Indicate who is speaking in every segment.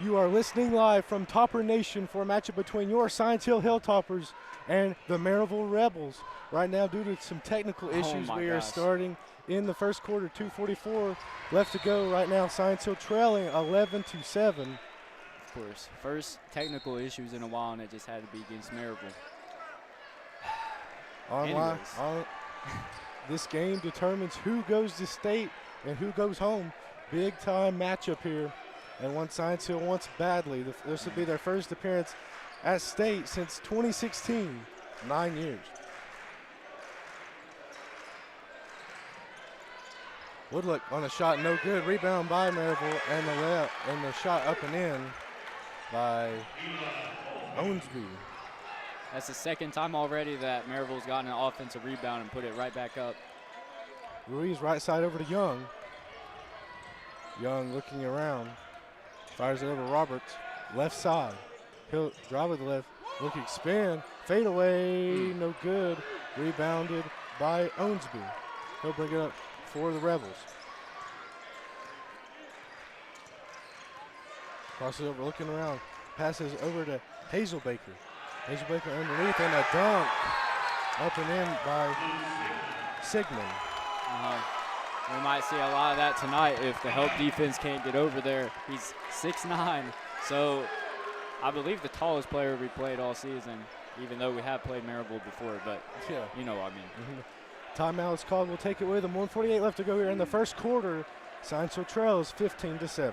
Speaker 1: You are listening live from Topper Nation for a matchup between your Science Hill Hilltoppers and the Maryville Rebels. Right now, due to some technical issues, we are starting in the first quarter. 2:44 left to go. Right now, Science Hill trailing 11-7.
Speaker 2: Of course, first technical issues in a while, and it just had to be against Maryville.
Speaker 1: This game determines who goes to state and who goes home. Big time matchup here. And one Science Hill wants badly. This will be their first appearance at state since 2016, 9 years. Woodlook on a shot, no good. Rebound by Maryville, and the shot up and in by Owensby.
Speaker 2: That's the second time already that Maryville's gotten an offensive rebound and put it right back up.
Speaker 1: Ruiz right side over to Young. Young looking around. Fires it over Roberts, left side. He'll drive with the left, looking spin, fade away, no good. Rebounded by Owensby. He'll bring it up for the Rebels. Crosses over, looking around, passes over to Hazelbaker. Hazelbaker underneath and a dunk. Up and in by Sigmund.
Speaker 2: We might see a lot of that tonight if the help defense can't get over there. He's 6'9", so I believe the tallest player we played all season, even though we have played Maryville before, but yeah, you know what I mean.
Speaker 1: Timeout is called. We'll take it with him. 1:48 left to go here in the first quarter. Science Hill trails 15-7.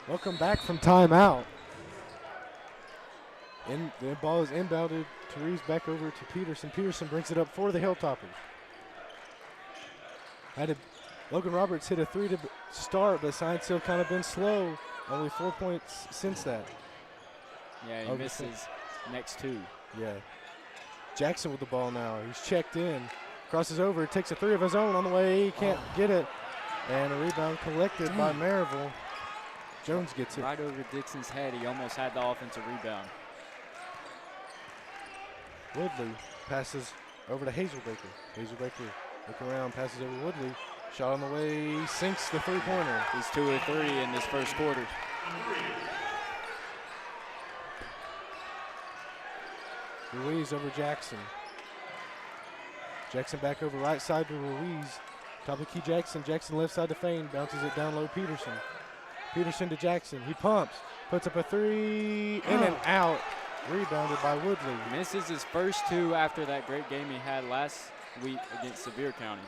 Speaker 1: Welcome back from timeout. The ball is inbounded. Therese back over to Peterson. Peterson brings it up for the Hilltoppers. Logan Roberts hit a three to start, but Science Hill kind of been slow. Only 4 points since that.
Speaker 2: Yeah, he misses next two.
Speaker 1: Yeah. Jackson with the ball now. He's checked in. Crosses over, takes a three of his own on the way. He can't get it. And a rebound collected by Maryville. Jones gets it.
Speaker 2: Right over Dixon's head. He almost had the offensive rebound.
Speaker 1: Woodley passes over to Hazelbaker. Hazelbaker looking around, passes over Woodley. Shot on the way, sinks the three-pointer.
Speaker 2: He's 2 of 3 in this first quarter.
Speaker 1: Ruiz over Jackson. Jackson back over right side to Ruiz. Top of key Jackson. Jackson left side to Fain. Bounces it down low Peterson. Peterson to Jackson. He pumps. Puts up a three. In and out. Rebounded by Woodley.
Speaker 2: Misses his first two after that great game he had last week against Sevier County.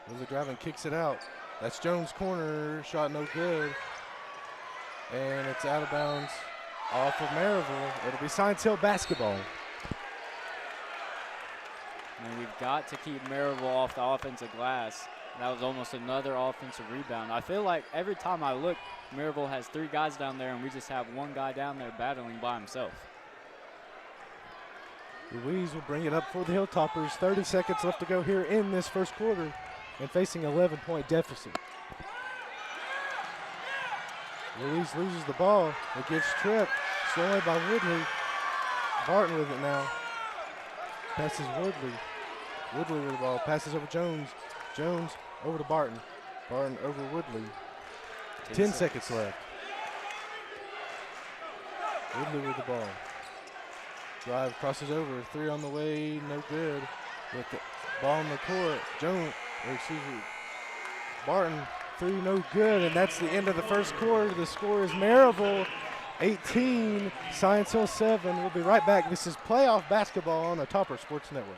Speaker 1: Woodley driving, kicks it out. That's Jones' corner. Shot no good. And it's out of bounds off of Maryville. It'll be Science Hill basketball.
Speaker 2: And we've got to keep Maryville off the offensive glass. That was almost another offensive rebound. I feel like every time I look, Maryville has 3 guys down there, and we just have 1 guy down there battling by himself.
Speaker 1: Ruiz will bring it up for the Hilltoppers. 30 seconds left to go here in this first quarter and facing an 11-point deficit. Ruiz loses the ball. It gets tripped. Stolen by Woodley. Barton with it now. Passes Woodley. Woodley with the ball. Passes over Jones. Jones over to Barton. Barton over Woodley. 10 seconds left. Woodley with the ball. Drive, crosses over. 3 on the way, no good. With the ball in the court. Barton, 3 no good, and that's the end of the first quarter. The score is Maryville 18, Science Hill 7. We'll be right back. This is playoff basketball on the Topper Sports Network.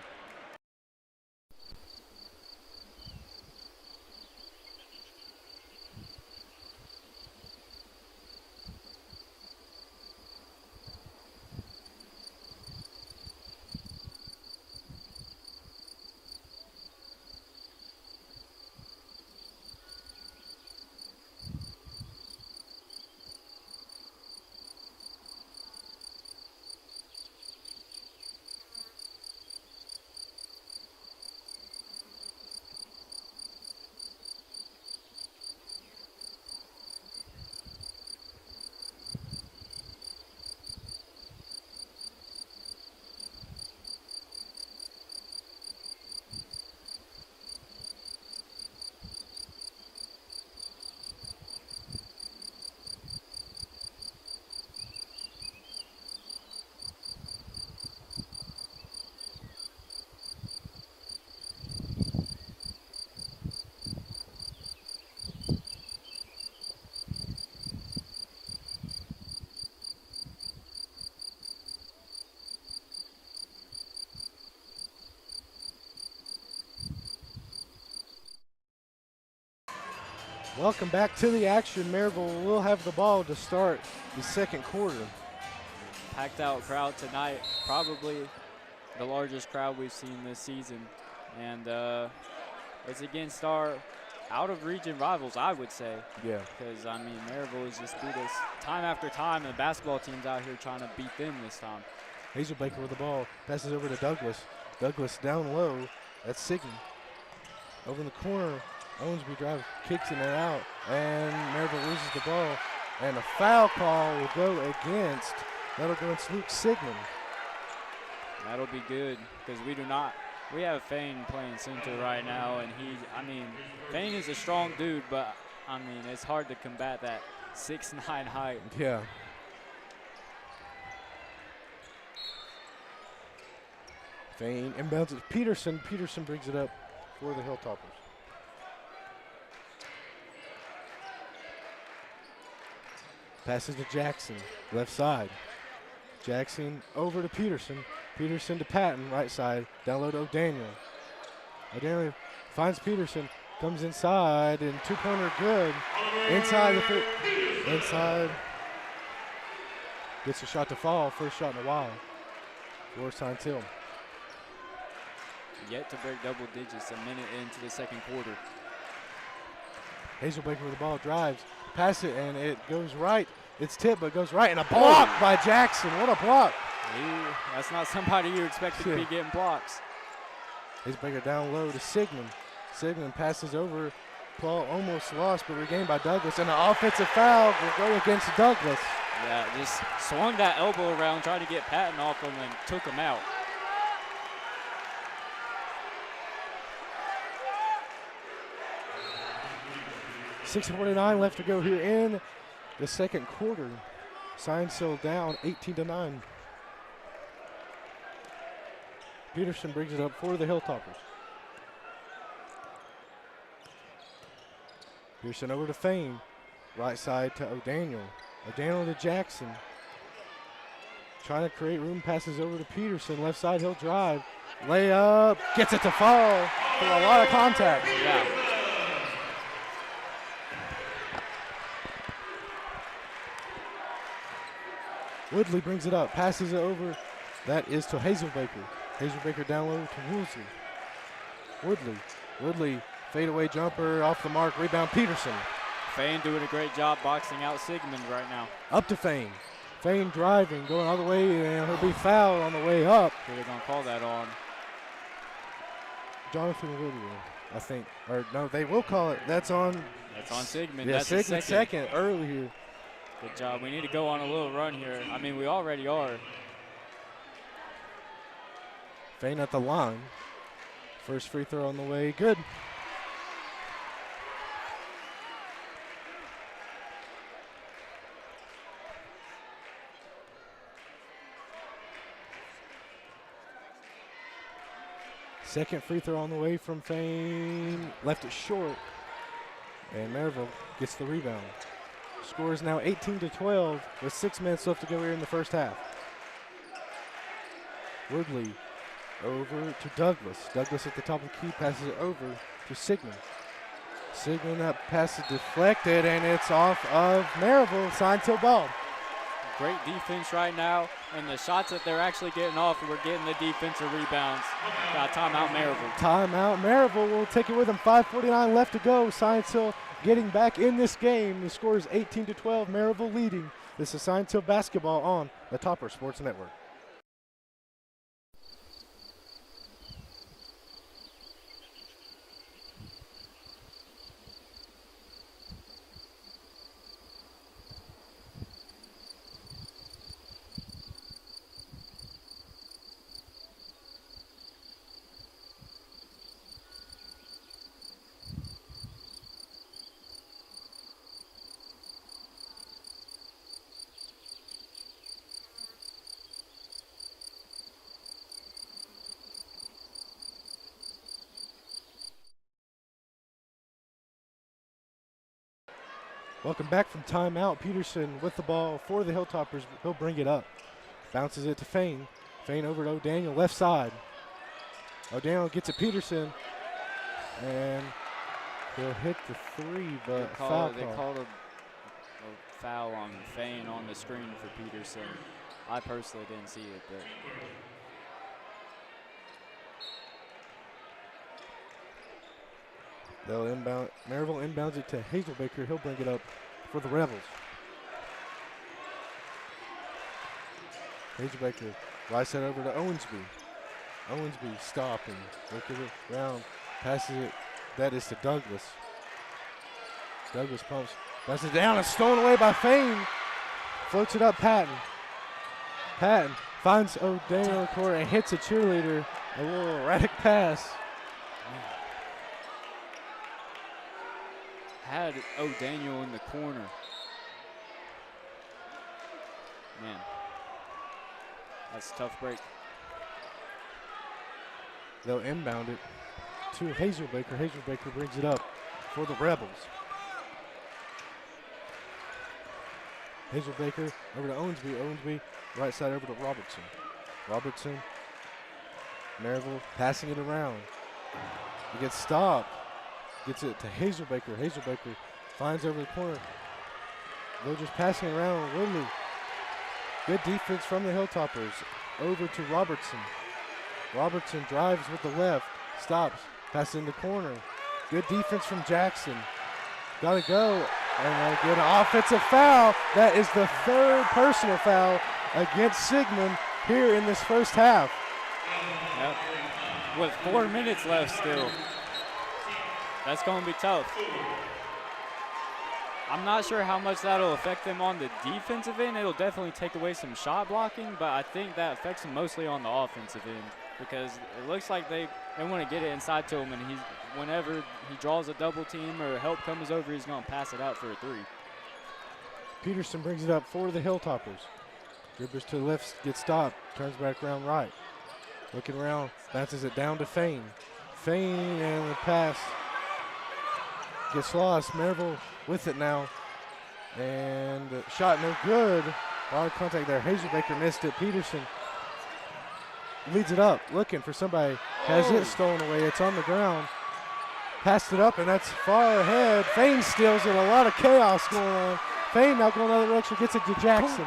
Speaker 1: Welcome back to the action. Maryville will have the ball to start the second quarter.
Speaker 2: Packed out crowd tonight, probably the largest crowd we've seen this season. And it's against our out-of-region rivals, I would say.
Speaker 1: Yeah.
Speaker 2: Because, I mean, Maryville has just beat us time after time, and the basketball team's out here trying to beat them this time.
Speaker 1: Hazel Baker with the ball. Passes over to Douglas. Douglas down low. That's Siggy. Over in the corner. Owensby drives, kicks it out, and Maryville loses the ball. And a foul call will go against, that'll go against Luke Sigmund.
Speaker 2: That'll be good, because we have Fane playing center right now, and Fane is a strong dude, but, I mean, it's hard to combat that 6'9" height.
Speaker 1: Yeah. Fane inbounds it. Peterson brings it up for the Hilltoppers. Passes to Jackson, left side. Jackson over to Peterson. Peterson to Patton, right side. Down low to O'Daniel. O'Daniel finds Peterson, comes inside, and two-pointer good. Inside. Gets a shot to fall, first shot in a while for Science Hill.
Speaker 2: Yet to break double digits a minute into the second quarter.
Speaker 1: Hazel Baker with the ball, drives, pass it, and it goes right. It's tipped, but it goes right, and a block by Jackson. What a block.
Speaker 2: That's not somebody you expected to be getting blocks.
Speaker 1: Hazel Baker down low to Sigmund. Sigmund passes over. Ball almost lost, but regained by Douglas, and an offensive foul will go against Douglas.
Speaker 2: Yeah, just swung that elbow around, tried to get Patton off him, and took him out.
Speaker 1: .649 left to go here in the second quarter. Science Hill down 18-9. Peterson brings it up for the Hilltoppers. Pearson over to Fane. Right side to O'Daniel. O'Daniel to Jackson. Trying to create room, passes over to Peterson. Left side, he'll drive. Layup, gets it to fall for a lot of contact.
Speaker 2: Yeah.
Speaker 1: Woodley brings it up, passes it over. That is to Hazel Baker. Hazel Baker down low to Woolsey. Woodley, fadeaway jumper off the mark, rebound Peterson.
Speaker 2: Fane doing a great job boxing out Sigmund right now.
Speaker 1: Up to Fane. Fane driving, going all the way, and he'll be fouled on the way up.
Speaker 2: So they're going to call that on
Speaker 1: Jonathan Woodley, I think. Or no, they will call it. That's on
Speaker 2: Sigmund.
Speaker 1: Yeah,
Speaker 2: That's
Speaker 1: Sigmund second early here.
Speaker 2: Good job. We need to go on a little run here. I mean, we already are.
Speaker 1: Fane at the line. First free throw on the way. Good. Second free throw on the way from Fane. Left it short. And Maryville gets the rebound. Score is now 18-12 with 6 minutes left to go here in the first half. Woodley over to Douglas. Douglas at the top of the key, passes it over to Sigmund. Sigmund, that pass is deflected, and it's off of Maryville. Science Hill ball.
Speaker 2: Great defense right now, and the shots that they're actually getting off, we're getting the defensive rebounds. Got timeout Maryville.
Speaker 1: Timeout Maryville will take it with them. 5:49 left to go. Science Hill getting back in this game. The score is 18-12. Maryville leading. This is Science Hill basketball on the Topper Sports Network. Welcome back from timeout. Peterson with the ball for the Hilltoppers. He'll bring it up. Bounces it to Fane. Fane over to O'Daniel, left side. O'Daniel gets it Peterson. And He'll hit the three, but
Speaker 2: They called a foul on Fane on the screen for Peterson. I personally didn't see it, but
Speaker 1: they'll inbound. Maryville inbounds it to Hazelbaker. He'll bring it up for the Rebels. Hazelbaker right side over to Owensby. Owensby stopping, looking it around, passes it. That is to Douglas. Douglas pumps, passes it down, and stolen away by Fane. Floats it up, Patton. Patton finds O'Daniel in the corner and hits a cheerleader. A little erratic pass.
Speaker 2: Had O'Daniel in the corner. Man, that's a tough break.
Speaker 1: They'll inbound it to Hazelbaker. Hazelbaker brings it up for the Rebels. Hazelbaker over to Owensby. Owensby right side over to Robertson. Robertson, Maryville passing it around. He gets stopped. Gets it to Hazelbaker. Hazelbaker finds over the corner. They're just passing it around. Woodley. Good defense from the Hilltoppers. Over to Robertson. Robertson drives with the left. Stops. Passes in the corner. Good defense from Jackson. Got to go. And they get an offensive foul. That is the third personal foul against Sigmund here in this first half.
Speaker 2: Yep. With 4 minutes left still. That's going to be tough. I'm not sure how much that'll affect them on the defensive end. It'll definitely take away some shot blocking, but I think that affects them mostly on the offensive end because it looks like they want to get it inside to him, and whenever he draws a double team or help comes over, he's going to pass it out for a three.
Speaker 1: Peterson brings it up for the Hilltoppers. Dribbles to the left, gets stopped, turns back around right. Looking around, bounces it down to Fane. Fane and the pass gets lost. Maryville with it now. And the shot no good. A lot of contact there. Hazelbaker missed it. Peterson leads it up, looking for somebody. Has it stolen away. It's on the ground. Passed it up, and that's far ahead. Fane steals it. A lot of chaos going on. Fane now going another direction. Gets it to Jackson.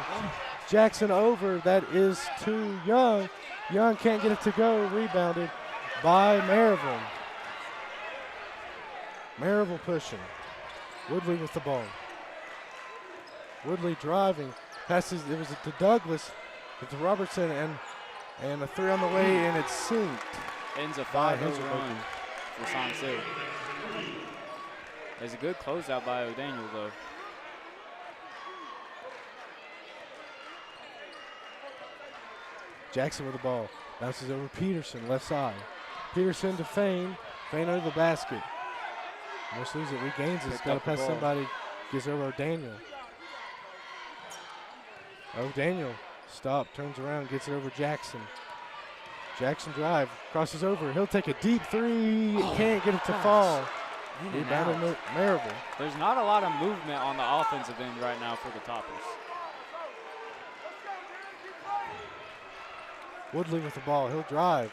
Speaker 1: Jackson over. That is to Young. Young can't get it to go. Rebounded by Maryville. Maryville pushing. Woodley with the ball. Woodley driving. Passes, it was to Douglas. To Robertson, and a three on the way, and it's synced.
Speaker 2: Ends a 5-0 run for Sansu. There's a good closeout by O'Daniel, though.
Speaker 1: Jackson with the ball. Bounces over Peterson, left side. Peterson to Fane. Fane under the basket. Almost loses it, regains it. It's got to pass somebody. Gives over O'Daniel. O'Daniel, stop, turns around, gets it over Jackson. Jackson drive, crosses over. He'll take a deep three. Can't get it to fall. Rebounded Maryville.
Speaker 2: There's not a lot of movement on the offensive end right now for the Toppers.
Speaker 1: Woodley with the ball. He'll drive.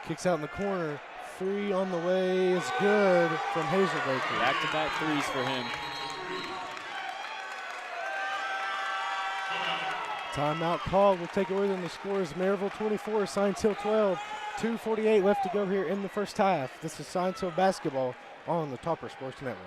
Speaker 1: Kicks out in the corner. Three on the way is good from Hazelbaker.
Speaker 2: Back-to-back threes for him.
Speaker 1: Timeout called. We'll take away. Then the score is Maryville 24, Science Hill 12. 2:48 left to go here in the first half. This is Science Hill basketball on the Topper Sports Network.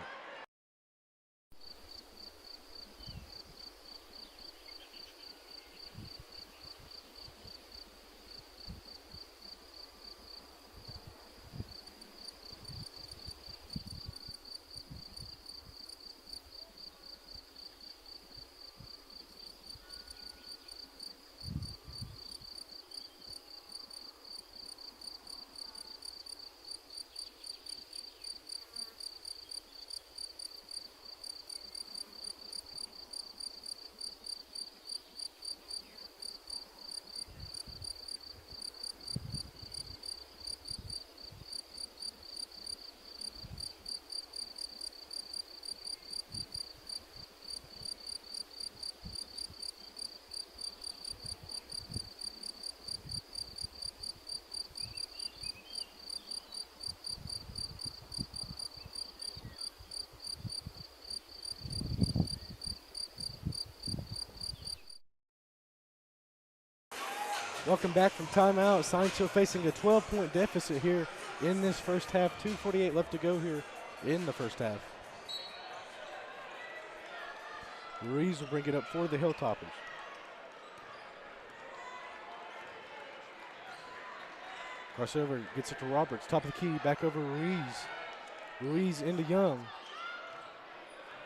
Speaker 1: Welcome back from timeout. Science facing a 12-point deficit here in this first half. 2:48 left to go here in the first half. Ruiz will bring it up for the Hilltoppers. Crossover, gets it to Roberts. Top of the key, back over Ruiz. Ruiz into Young.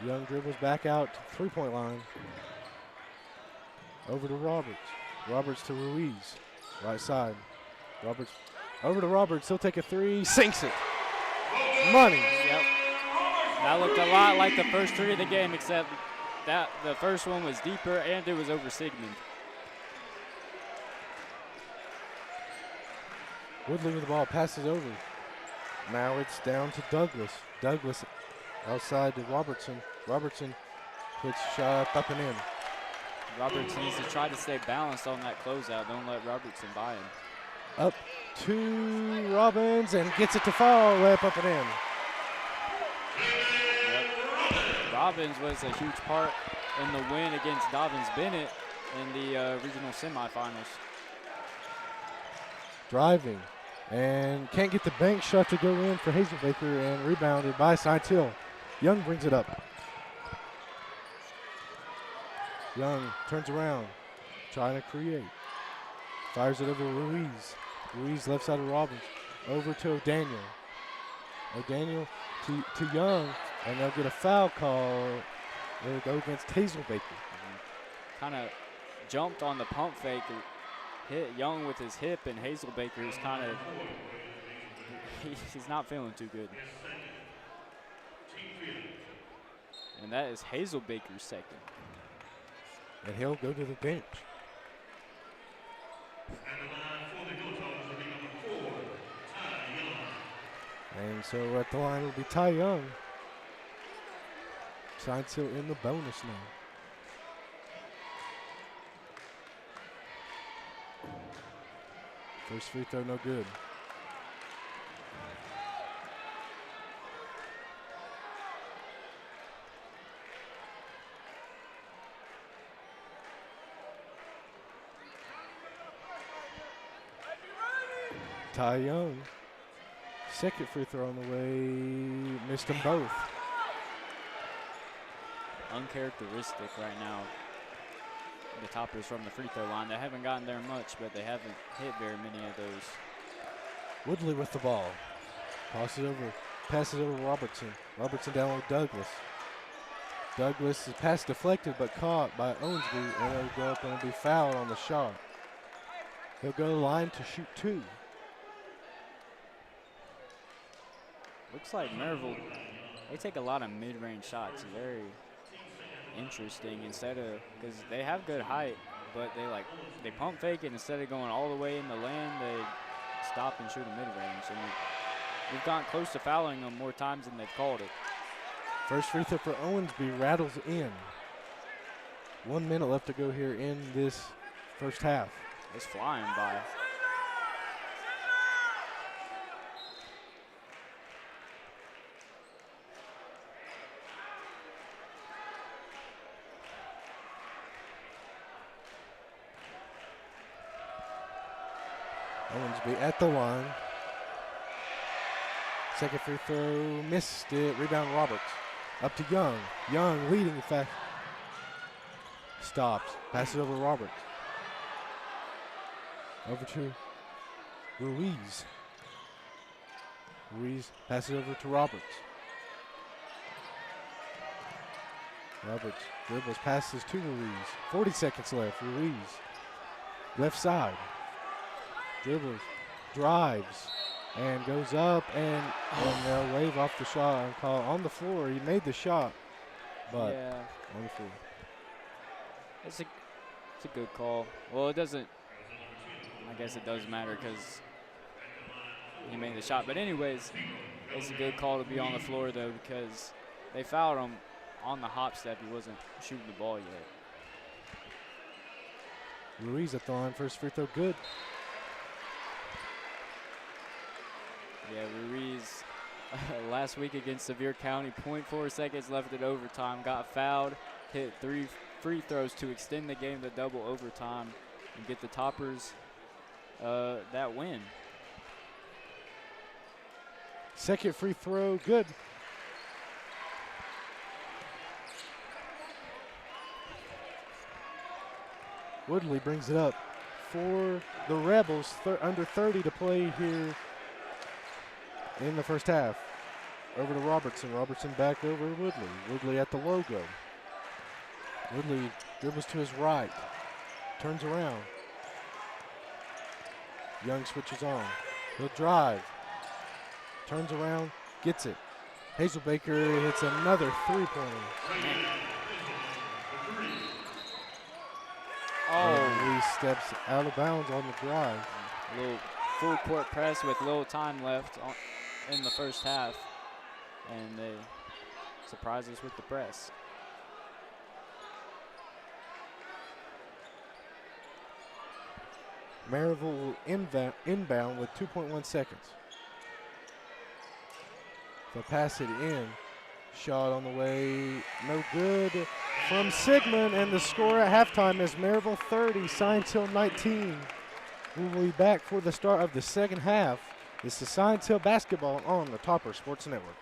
Speaker 1: Young dribbles back out to the three-point line. Over to Roberts. Roberts to Ruiz. Right side. Roberts over to Roberts. He'll take a three. Sinks it. Money.
Speaker 2: Yep. That looked a lot like the first three of the game, except that the first one was deeper and it was over Sigmund.
Speaker 1: Woodley with the ball. Passes over. Now it's down to Douglas. Douglas outside to Robertson. Robertson puts shot up and in.
Speaker 2: Roberts needs to try to stay balanced on that closeout. Don't let Robertson buy him.
Speaker 1: Up to Robbins and gets it to fall. Layup up and in.
Speaker 2: Yep. Robbins was a huge part in the win against Dobbins Bennett in the regional semifinals.
Speaker 1: Driving and can't get the bank shot to go in for Hazelbaker and rebounded by Science Hill. Young brings it up. Young turns around, trying to create. Fires it over to Ruiz. Ruiz left side of Robbins. Over to O'Daniel. O'Daniel to Young, and they'll get a foul call. They'll go against Hazelbaker.
Speaker 2: Kind of jumped on the pump fake, hit Young with his hip, and Hazelbaker is kind of, he's not feeling too good. And that is Hazelbaker's second.
Speaker 1: And he'll go to the bench. And so at the line will be Ty Young. Science Hill in the bonus now. First free throw, no good. Ty Young, second free throw on the way, missed them both.
Speaker 2: Uncharacteristic right now. The toppers from the free throw line. They haven't gotten there much, but they haven't hit very many of those.
Speaker 1: Woodley with the ball. Passes over Robertson. Robertson down with Douglas. Douglas' pass deflected but caught by Owensby, and he'll go up and be fouled on the shot. He'll go to the line to shoot two.
Speaker 2: Looks like Maryville, they take a lot of mid-range shots. Very interesting instead of, because they have good height, but they pump fake it instead of going all the way in the lane, they stop and shoot a mid-range. And we've gotten close to fouling them more times than they've called it.
Speaker 1: First free throw for Owensby rattles in. 1 minute left to go here in this first half.
Speaker 2: It's flying by.
Speaker 1: Owensby at the line. Second free throw, missed it. Rebound Roberts. Up to Young. Young leading, in fact. Stops. Passes over Roberts. Over to Ruiz. Ruiz passes over to Roberts. Roberts dribbles, passes to Ruiz. 40 seconds left. Ruiz. Left side. Dribbles, drives, and goes up, and they'll wave off the shot and call on the floor. He made the shot, but
Speaker 2: yeah,
Speaker 1: on the floor.
Speaker 2: It's a good call. Well, it doesn't, I guess it does matter because he made the shot. But anyways, it's a good call to be on the floor, though, because they fouled him on the hop step. He wasn't shooting the ball yet.
Speaker 1: Ruiz at the line, first free throw, good.
Speaker 2: Yeah, Ruiz last week against Sevier County, 0.4 seconds left at overtime, got fouled, hit 3 free throws to extend the game to double overtime and get the Toppers that win.
Speaker 1: Second free throw, good. Woodley brings it up for the Rebels. Under 30 to play here in the first half. Over to Robertson. Robertson back over to Woodley. Woodley at the logo. Woodley dribbles to his right. Turns around. Young switches on. He'll drive. Turns around. Gets it. Hazelbaker hits another three-pointer.
Speaker 2: Oh,
Speaker 1: Lee steps out of bounds on the drive.
Speaker 2: a little full court press with little time left in the first half. And they surprise us with the press.
Speaker 1: Maryville will inbound with 2.1 seconds. They'll pass it in. Shot on the way, no good from Sigmund, and the score at halftime is Maryville 30, Science Hill 19. We'll be back for the start of the second half. This is Science Hill basketball on the Topper Sports Network.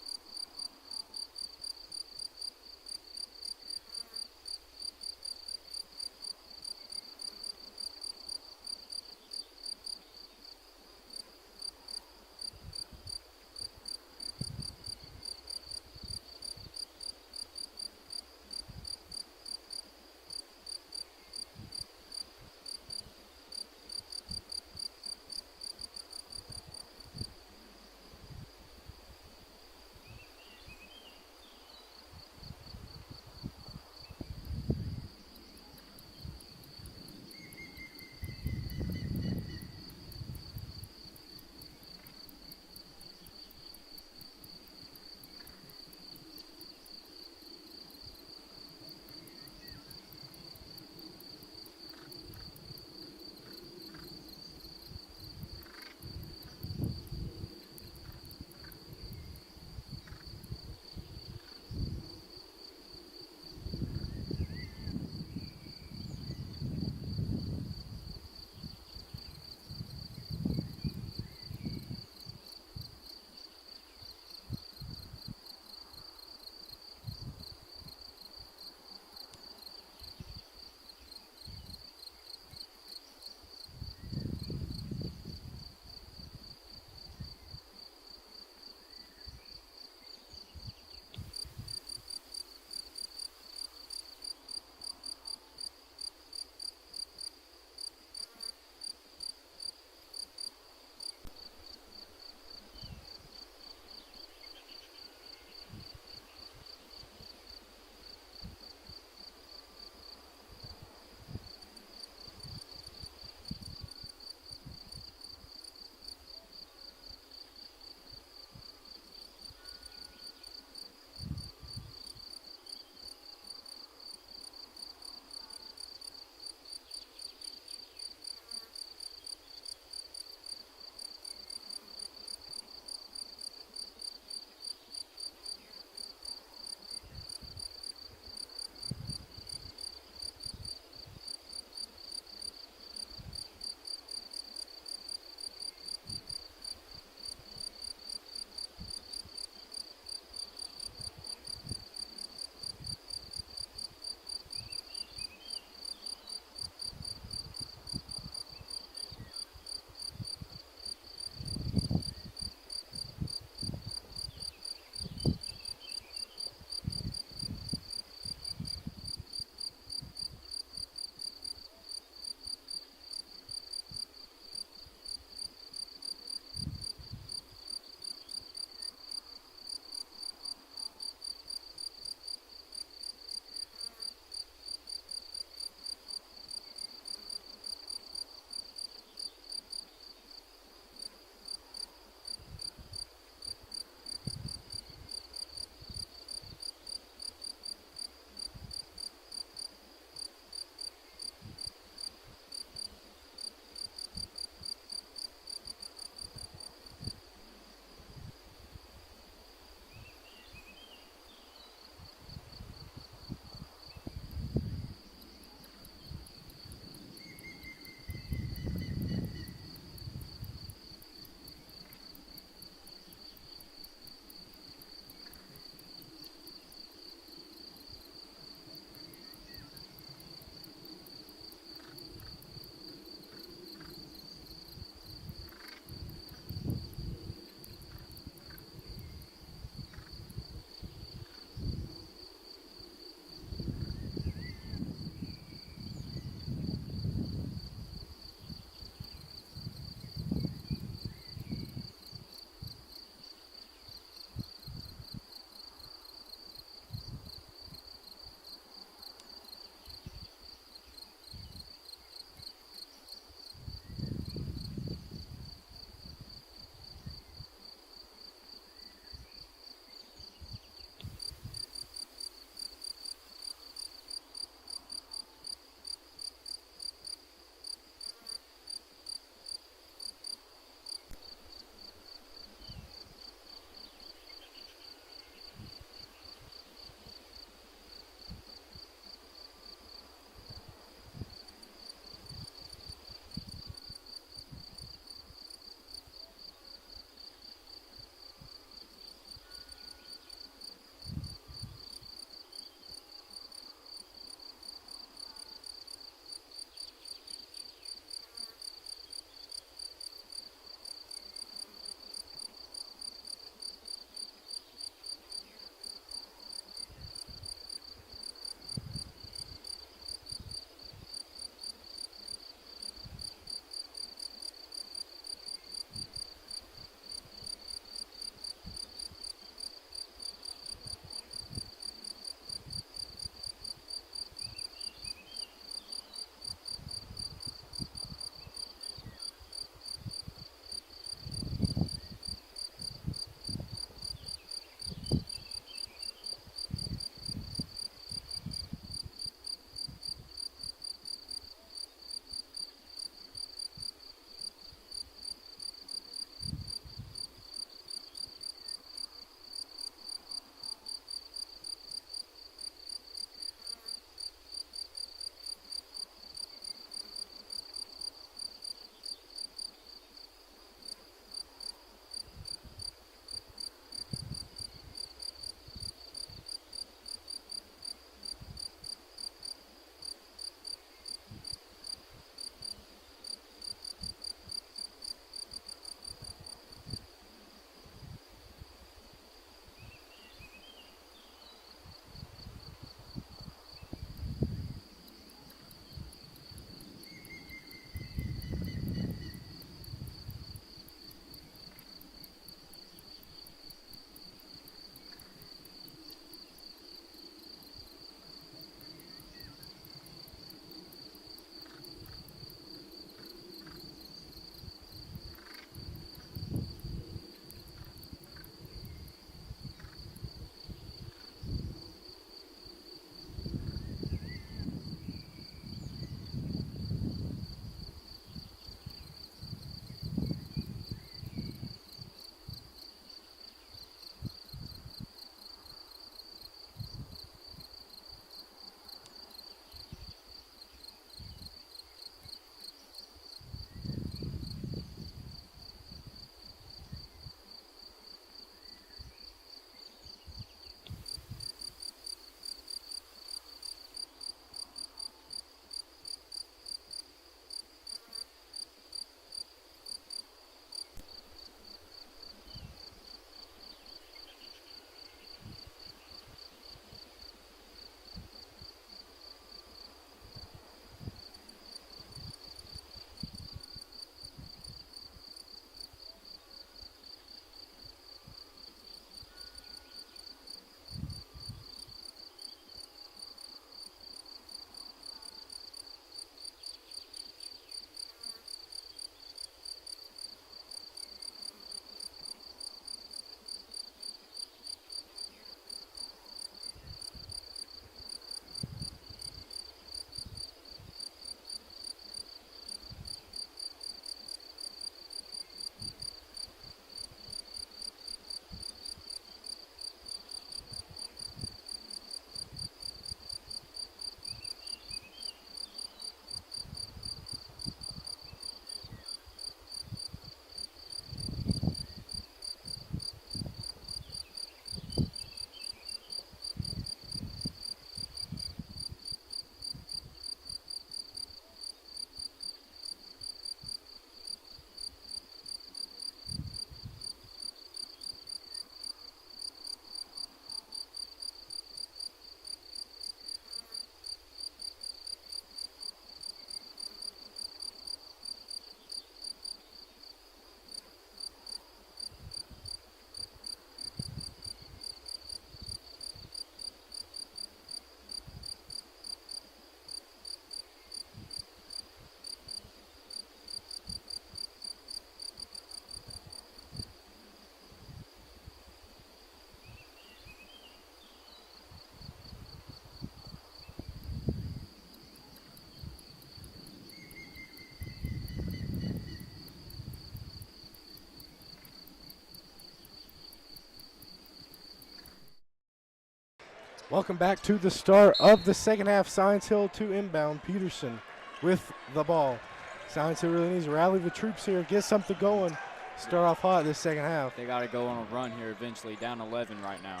Speaker 1: Welcome back to the start of the second half. Science Hill to inbound. Peterson with the ball. Science Hill really needs to rally the troops here, get something going. Start off hot this second half.
Speaker 2: They got to go on a run here eventually, down 11 right now.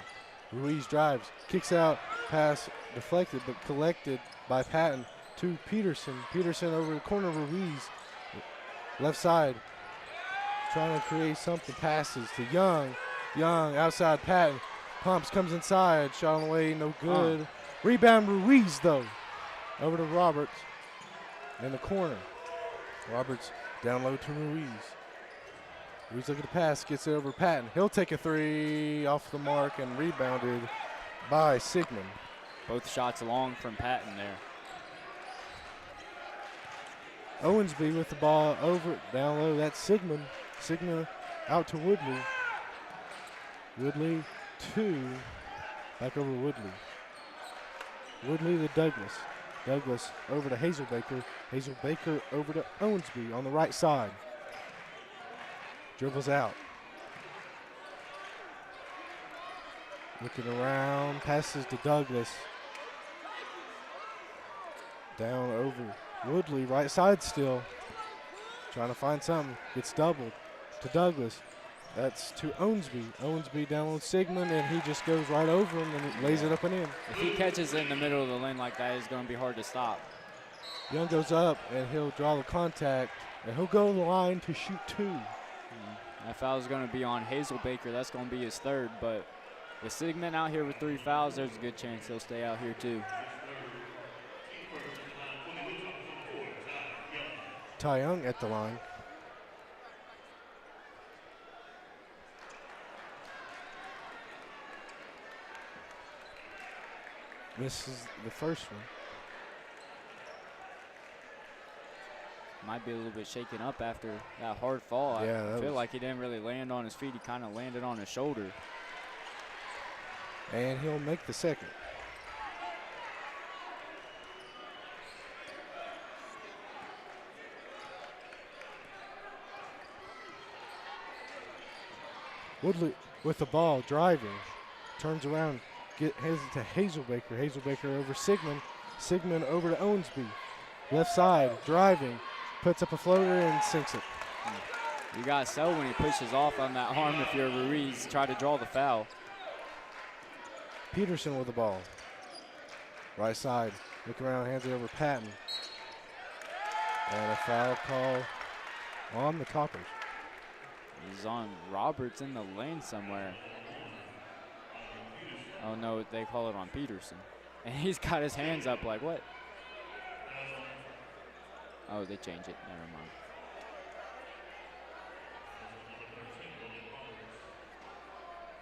Speaker 1: Ruiz drives, kicks out, pass deflected but collected by Patton to Peterson. Peterson over the corner, Ruiz, left side, trying to create something, passes to Young. Young outside Patton, pumps, comes inside, shot on the way, no good. Rebound Ruiz though, over to Roberts in the corner. Roberts down low to Ruiz. Ruiz looking to pass, gets it over Patton. He'll take a three off the mark and rebounded by Sigmund.
Speaker 2: Both shots long from Patton there.
Speaker 1: Owensby with the ball over, down low, that's Sigmund. Sigmund out to Woodley. Woodley two, back over Woodley. Woodley to Douglas. Douglas over to Hazelbaker. Hazelbaker over to Owensby on the right side. Dribbles out. Looking around, passes to Douglas. Down over Woodley, right side still. Trying to find something, gets doubled to Douglas. That's to Owensby. Owensby down on Sigmund, and he just goes right over him and lays it up and in.
Speaker 2: If he catches it in the middle of the lane like that, it's going to be hard to stop.
Speaker 1: Young goes up, and he'll draw the contact, and he'll go to the line to shoot two.
Speaker 2: That foul is going to be on Hazelbaker. That's going to be his third, but with Sigmund out here with 3 fouls, there's a good chance he'll stay out here too.
Speaker 1: Ty Young at the line. Misses the first one.
Speaker 2: Might be a little bit shaken up after that hard fall.
Speaker 1: Yeah,
Speaker 2: I feel like he didn't really land on his feet. He kind of landed on his shoulder.
Speaker 1: And he'll make the second. Woodley with the ball, driving, turns around, hands it to Hazelbaker. Hazelbaker over Sigmund. Sigmund over to Owensby. Left side, driving, puts up a floater and sinks it.
Speaker 2: You got to sell when he pushes off on that arm if you're Ruiz. Try to draw the foul.
Speaker 1: Peterson with the ball. Right side, look around, hands it over Patton. And a foul call on the Toppers.
Speaker 2: He's on Roberts in the lane somewhere. Oh no, they call it on Peterson. And he's got his hands up like, what? Oh, they change it, never mind.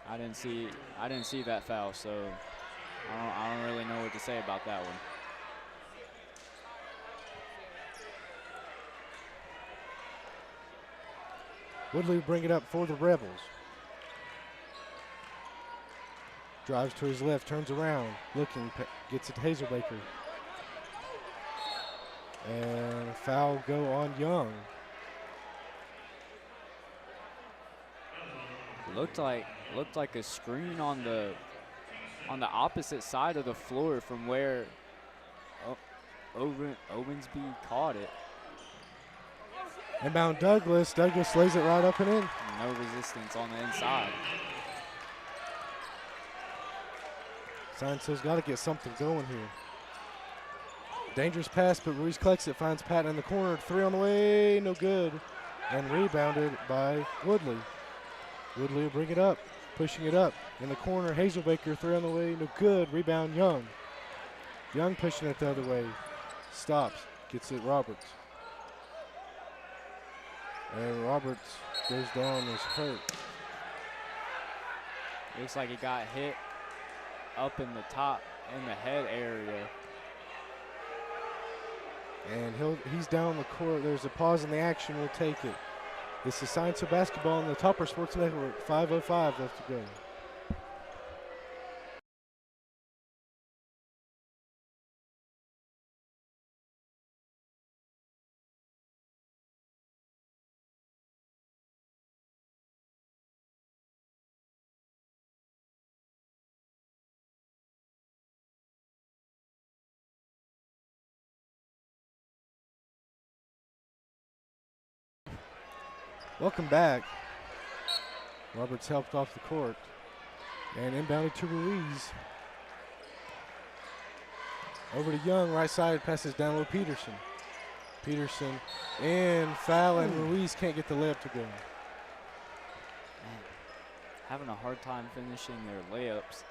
Speaker 2: I didn't see that foul, so I don't really know what to say about that one.
Speaker 1: Woodley bring it up for the Rebels. Drives to his left, turns around, looking, gets it to Hazelbaker. And a foul go on Young.
Speaker 2: Looked like a screen on the opposite side of the floor from where Owensby caught it.
Speaker 1: Inbound Douglas. Douglas lays it right up and in.
Speaker 2: No resistance on the inside.
Speaker 1: Science Hill's got to get something going here. Dangerous pass, but Ruiz collects it, finds Patton in the corner. Three on the way, no good. And rebounded by Woodley. Woodley will bring it up, pushing it up. In the corner, Hazelbaker, three on the way, no good. Rebound Young. Young pushing it the other way. Stops, gets it Roberts. And Roberts goes down, is hurt.
Speaker 2: Looks like he got hit up in the top, in the head area.
Speaker 1: And he's down the court. There's a pause in the action. We'll take it. This is Science of Basketball on the Topper Sports Network. 5:05 left to go. Welcome back. Roberts helped off the court. And inbounded to Ruiz. Over to Young, right side, passes down low Peterson. Peterson and foul, and Ruiz can't get the layup to go.
Speaker 2: Man, having a hard time finishing their layups.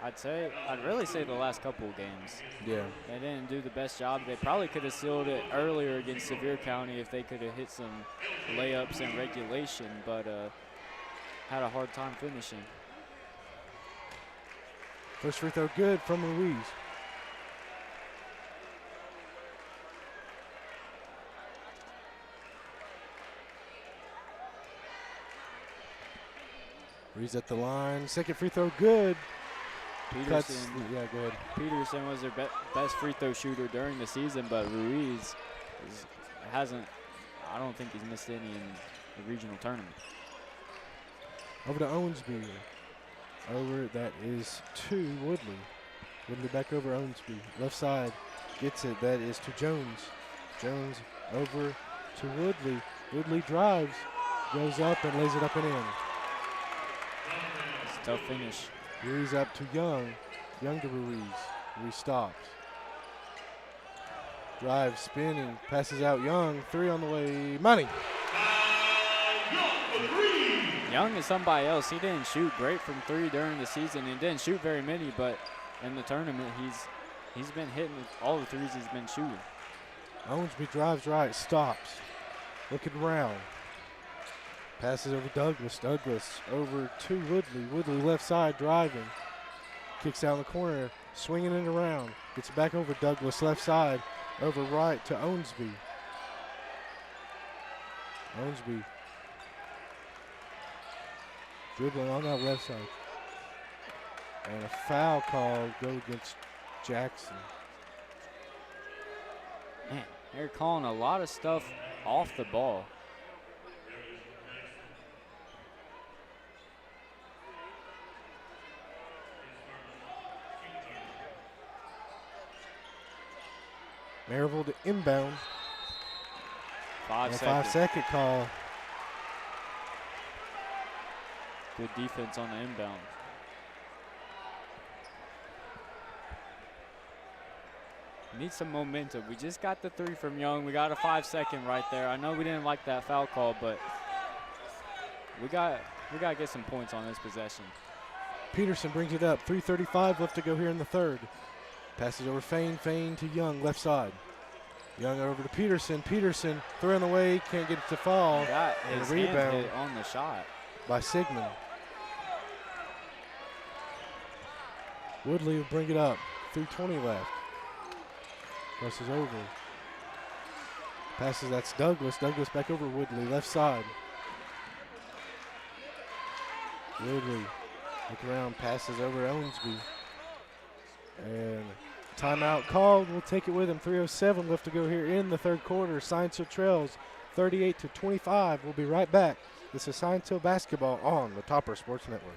Speaker 2: I'd really say the last couple of games.
Speaker 1: Yeah.
Speaker 2: They didn't do the best job. They probably could have sealed it earlier against Sevier County if they could have hit some layups in regulation, but had a hard time finishing.
Speaker 1: First free throw good from Ruiz. Ruiz at the line. Second free throw good.
Speaker 2: Peterson,
Speaker 1: yeah, go ahead.
Speaker 2: Peterson was their best free throw shooter during the season, but Ruiz hasn't. I don't think he's missed any in the regional tournament.
Speaker 1: Over to Owensby. Over, that is to Woodley. Woodley back over Owensby. Left side gets it. That is to Jones. Jones over to Woodley. Woodley drives, goes up and lays it up and in.
Speaker 2: It's a tough finish.
Speaker 1: Ruiz up to Young. Young to Ruiz. Ruiz stops. Drive, spinning, passes out Young. Three on the way. Money.
Speaker 2: Young is somebody else. He didn't shoot great from three during the season and didn't shoot very many, but in the tournament he's been hitting all the threes he's been shooting.
Speaker 1: Owensby drives right, stops. Looking around. Passes over Douglas. Douglas over to Woodley. Woodley left side driving. Kicks out in the corner, swinging it around. Gets back over Douglas left side. Over right to Owensby. Owensby dribbling on that left side. And a foul call go against Jackson.
Speaker 2: Man, they're calling a lot of stuff off the ball.
Speaker 1: Maryville to inbound.
Speaker 2: 5 seconds.
Speaker 1: 5 second call.
Speaker 2: Good defense on the inbound. Need some momentum. We just got the three from Young. We got a 5 second right there. I know we didn't like that foul call, but we got to get some points on this possession.
Speaker 1: Peterson brings it up. 3:35 left to go here in the third. Passes over Fain to Young, left side. Young over to Peterson. Peterson throwing away, can't get it to fall.
Speaker 2: Got
Speaker 1: and
Speaker 2: his
Speaker 1: a rebound
Speaker 2: hand hit on the shot
Speaker 1: by Sigmund. Woodley will bring it up. 3:20 left. Passes over. Passes, that's Douglas. Douglas back over Woodley, left side. Woodley, look around, passes over Owensby. And timeout called. We'll take it with him. 3:07 left to go here in the third quarter. Science Hill trails 38-25. We'll be right back. This is Science Hill basketball on the Topper Sports Network.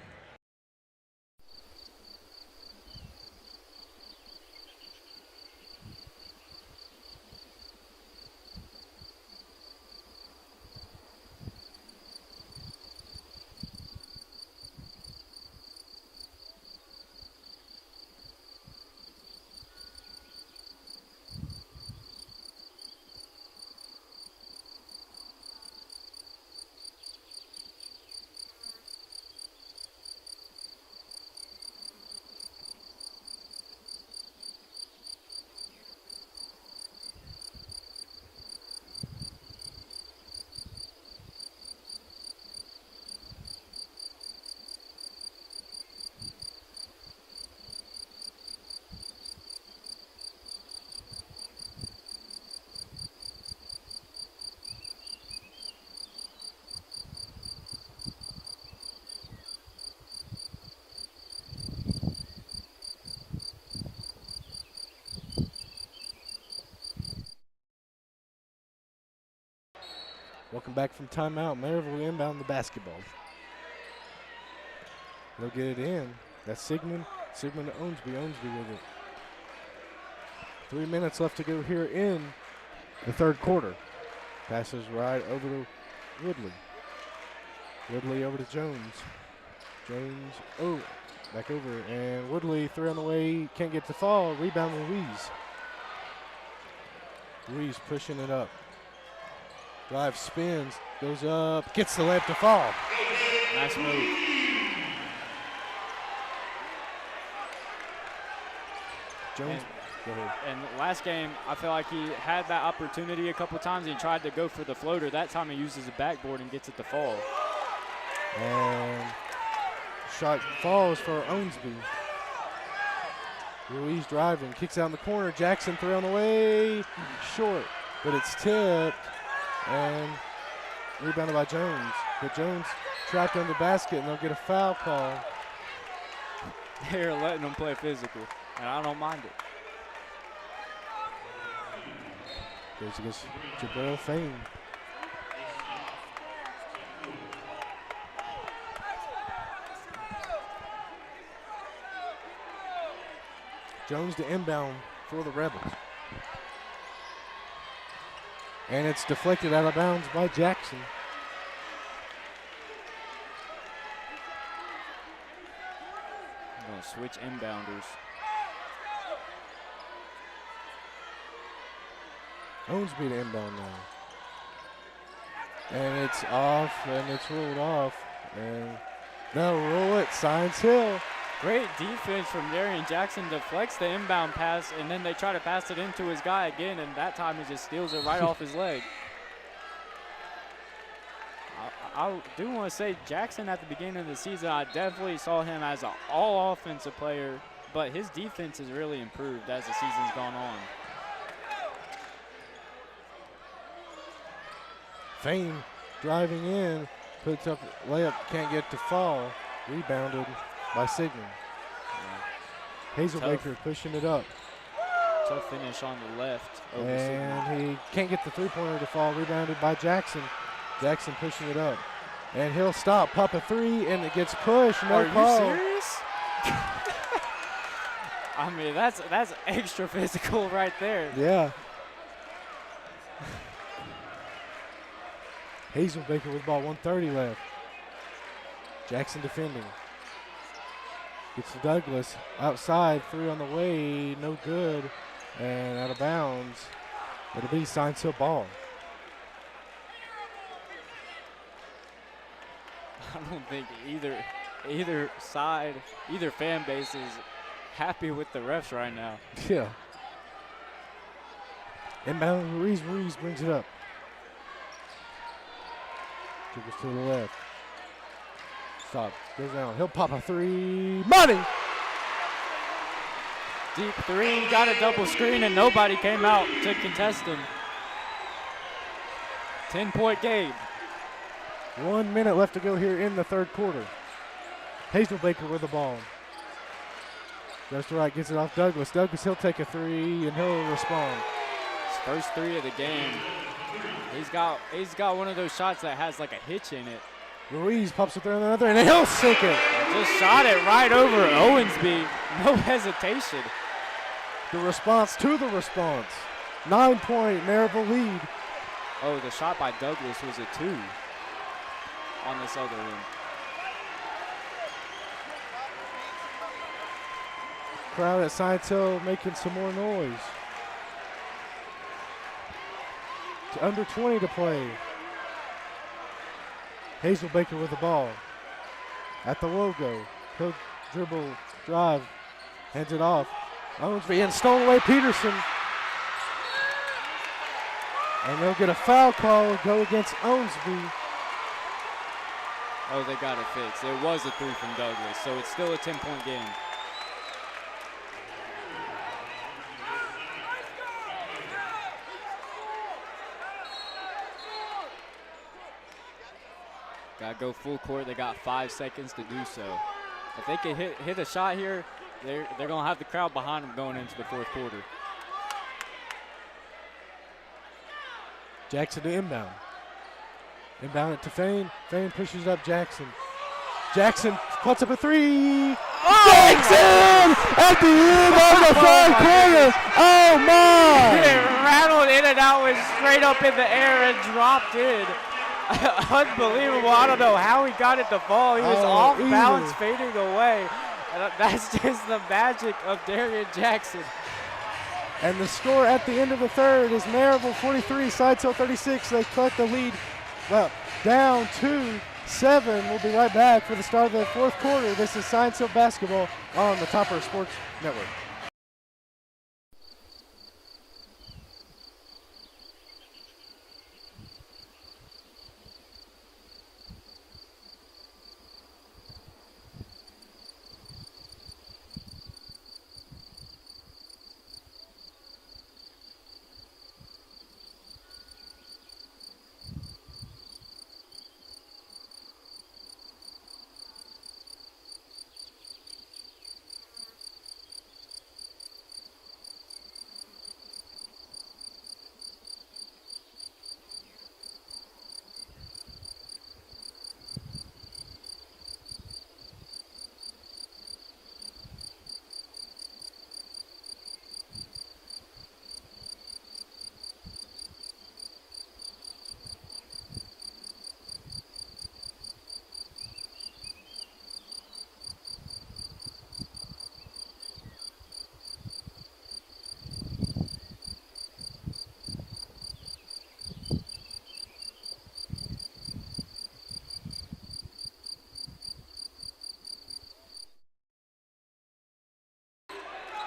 Speaker 1: Welcome back from timeout. Maryville inbound the basketball. They'll get it in. That's Sigmund. Sigmund to Owensby. Owensby with it. 3 minutes left to go here in the third quarter. Passes right over to Woodley. Woodley over to Jones. Jones, back over. And Woodley, 3 on the way, can't get to fall. Rebound Ruiz. Ruiz pushing it up. Drive, spins, goes up, gets the layup to fall.
Speaker 2: Nice move.
Speaker 1: Jones, go ahead.
Speaker 2: And last game, I feel like he had that opportunity a couple times. He tried to go for the floater. That time he uses the backboard and gets it to fall.
Speaker 1: And shot falls for Owensby. Ruiz driving, kicks out in the corner. Jackson 3 on the way, short, but it's tipped and rebounded by Jones. But Jones trapped on the basket and they'll get a foul call.
Speaker 2: They're letting them play physical, and I don't mind it.
Speaker 1: Goes against Jabril Fain. Jones to inbound for the Rebels. And it's deflected out of bounds by Jackson.
Speaker 2: I'm going to switch inbounders.
Speaker 1: Owensby to inbound now. And it's off, and it's rolled off. And they'll roll it, Science Hill.
Speaker 2: Great defense from Darian Jackson, deflects the inbound pass, and then they try to pass it into his guy again, and that time he just steals it right off his leg. I do want to say Jackson at the beginning of the season, I definitely saw him as an all-offensive player, but his defense has really improved as the season's gone on.
Speaker 1: Fain driving in, puts up layup, can't get to fall. Rebounded by Sigmund. Yeah. Hazelbaker pushing it up.
Speaker 2: Tough finish on the left.
Speaker 1: And he can't get the three-pointer to fall. Rebounded by Jackson. Jackson pushing it up. And he'll stop, pop a 3, and it gets pushed. No call.
Speaker 2: Are you serious? I mean, that's extra physical right there.
Speaker 1: Yeah. Hazelbaker with ball, 1:30 left. Jackson defending. Gets to Douglas. Outside, 3 on the way, no good. And out of bounds. It'll be Science Hill ball.
Speaker 2: I don't think either side, either fan base is happy with the refs right now.
Speaker 1: Yeah. Inbound, Ruiz brings it up. Dribbles to the left. Stop, goes down. He'll pop a 3. Money!
Speaker 2: Deep 3, got a double screen, and nobody came out to contest him. 10-point game.
Speaker 1: 1 minute left to go here in the third quarter. Hazelbaker with the ball. Goes to right, gets it off Douglas. Douglas, he'll take a 3, and he'll respond.
Speaker 2: His first 3 of the game. He's got one of those shots that has like a hitch in it.
Speaker 1: Ruiz pops it there on another, and he'll sink it.
Speaker 2: Just shot it right over Owensby. No hesitation.
Speaker 1: The response to the response. 9-point Maryville lead.
Speaker 2: Oh, the shot by Douglas was a 2 on this other end.
Speaker 1: Crowd at Science Hill making some more noise. Under 20 to play. Hazelbaker with the ball. At the logo. He'll dribble, drive, hands it off. Owensby and stolen away Peterson. And they'll get a foul call, go against Owensby.
Speaker 2: Oh, they got it fixed. It was a 3 from Douglas, so it's still a 10-point game. Got to go full court. They got 5 seconds to do so. If they can hit a shot here, they're going to have the crowd behind them going into the fourth quarter.
Speaker 1: Jackson to inbound. Inbound it to Fain. Fain pushes up Jackson. Jackson puts up a 3. Oh, Jackson at the end of the third quarter. Oh, my.
Speaker 2: It rattled in and out, went straight up in the air and dropped in. Unbelievable. I don't know how he got it to fall. He was off balance, fading away. And that's just the magic of Darian Jackson.
Speaker 1: And the score at the end of the third is Maryville 43, Science Hill 36. They cut the lead, well, down to 7. We'll be right back for the start of the fourth quarter. This is Science Hill basketball on the Topper Sports Network.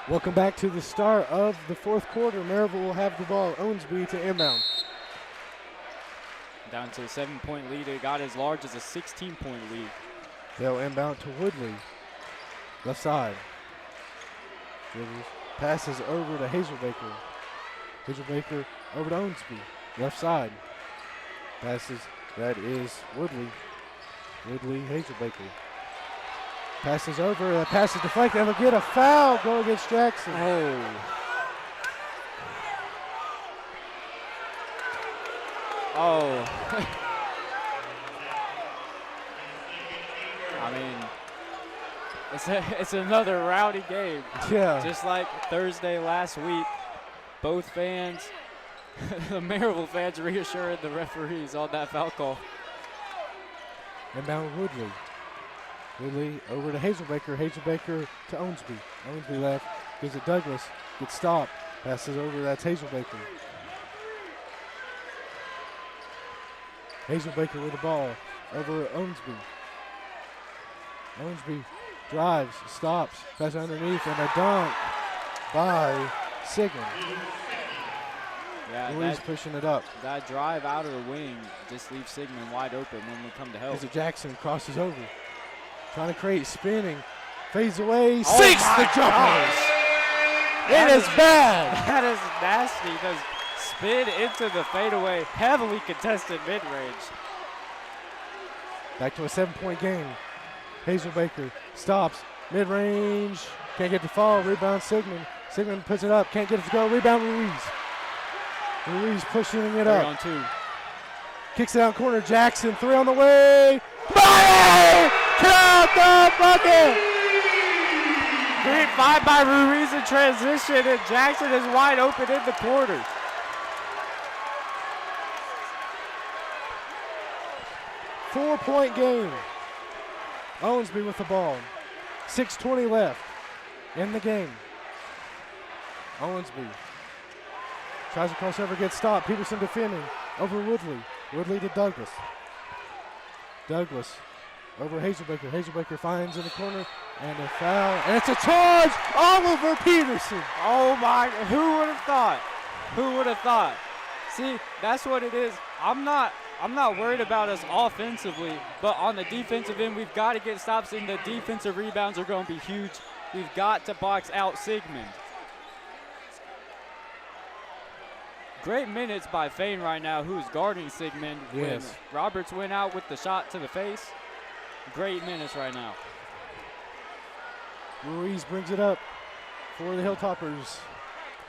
Speaker 1: Welcome back to the start of the fourth quarter. Maryville will have the ball. Owensby to inbound.
Speaker 2: Down to a 7-point lead. It got as large as a 16-point lead.
Speaker 1: They'll inbound to Woodley. Left side. Dribbles. Passes over to Hazelbaker. Hazelbaker over to Owensby. Left side. Passes. That is Woodley. Woodley, Hazelbaker. Passes over. That pass is deflected. And they'll get a foul. Go against Jackson.
Speaker 2: Oh. Oh. I mean, it's another rowdy game.
Speaker 1: Yeah.
Speaker 2: Just like Thursday last week, both fans, the Maryville fans reassured the referees on that foul call.
Speaker 1: Inbound Woodley. Woodley over to Hazelbaker. Hazelbaker to Owensby. Owensby left. Gives it Douglas. Gets stopped. Passes over. That's Hazelbaker. Hazelbaker with the ball over Owensby. Owensby drives, stops, passes underneath, and a dunk by Sigmund.
Speaker 2: Yeah,
Speaker 1: Ruiz pushing it up.
Speaker 2: That drive out of the wing just leaves Sigmund wide open when we come to help.
Speaker 1: As Jackson crosses over. Trying to create spinning. Fades away.
Speaker 2: Oh
Speaker 1: Sinks the jumper. It is bad.
Speaker 2: That is nasty. Does spin into the fadeaway. Heavily contested mid-range.
Speaker 1: Back to a 7-point game. Hazelbaker stops. Mid-range. Can't get the fall. Rebound Sigmund. Sigmund puts it up. Can't get it to go. Rebound Ruiz. Ruiz pushing it up.
Speaker 2: 3 on 2.
Speaker 1: Kicks it out corner. Jackson. 3 on the way. Body! Count the bucket!
Speaker 2: Great find by Ruiz in transition, and Jackson is wide open in the corner.
Speaker 1: Four-point game. Owensby with the ball. 6:20 left in the game. Owensby tries to cross over, gets stopped. Peterson defending over Woodley. Woodley to Douglas. Douglas over Hazelbaker. Hazelbaker finds in the corner and a foul. And it's a charge! Oliver Peterson!
Speaker 2: Oh my, who would have thought? Who would have thought? See, that's what it is. I'm not worried about us offensively, but on the defensive end, we've got to get stops, and the defensive rebounds are going to be huge. We've got to box out Sigmund. Great minutes by Fane right now, who's guarding Sigmund.
Speaker 1: Yes.
Speaker 2: When Roberts went out with the shot to the face. Great minutes right now.
Speaker 1: Ruiz brings it up for the Hilltoppers.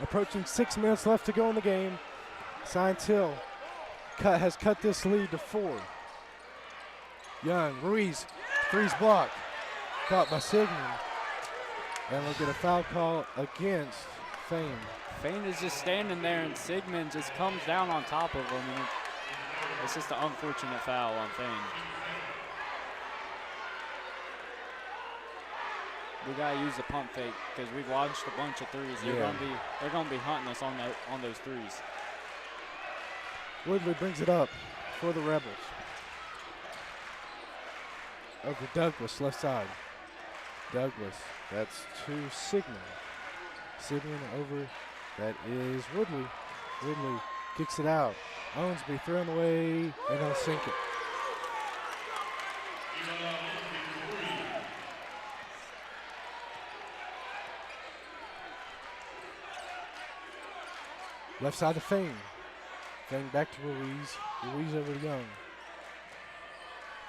Speaker 1: Approaching 6 minutes left to go in the game. Science Hill has cut this lead to 4. Young, Ruiz, three's blocked. Caught by Sigmund. And we'll get a foul call against Fane.
Speaker 2: Fane is just standing there, and Sigmund just comes down on top of him. And It's just an unfortunate foul on Fane. We gotta use the pump fake because we've launched a bunch of threes. They're gonna be hunting us on those threes.
Speaker 1: Woodley brings it up for the Rebels. Over Douglas, left side. Douglas, that's to Signal. Signal over, that is Woodley. Woodley kicks it out. Owensby thrown away, and he'll sink it. Left side to Fane. Fane back to Ruiz. Ruiz over to Young.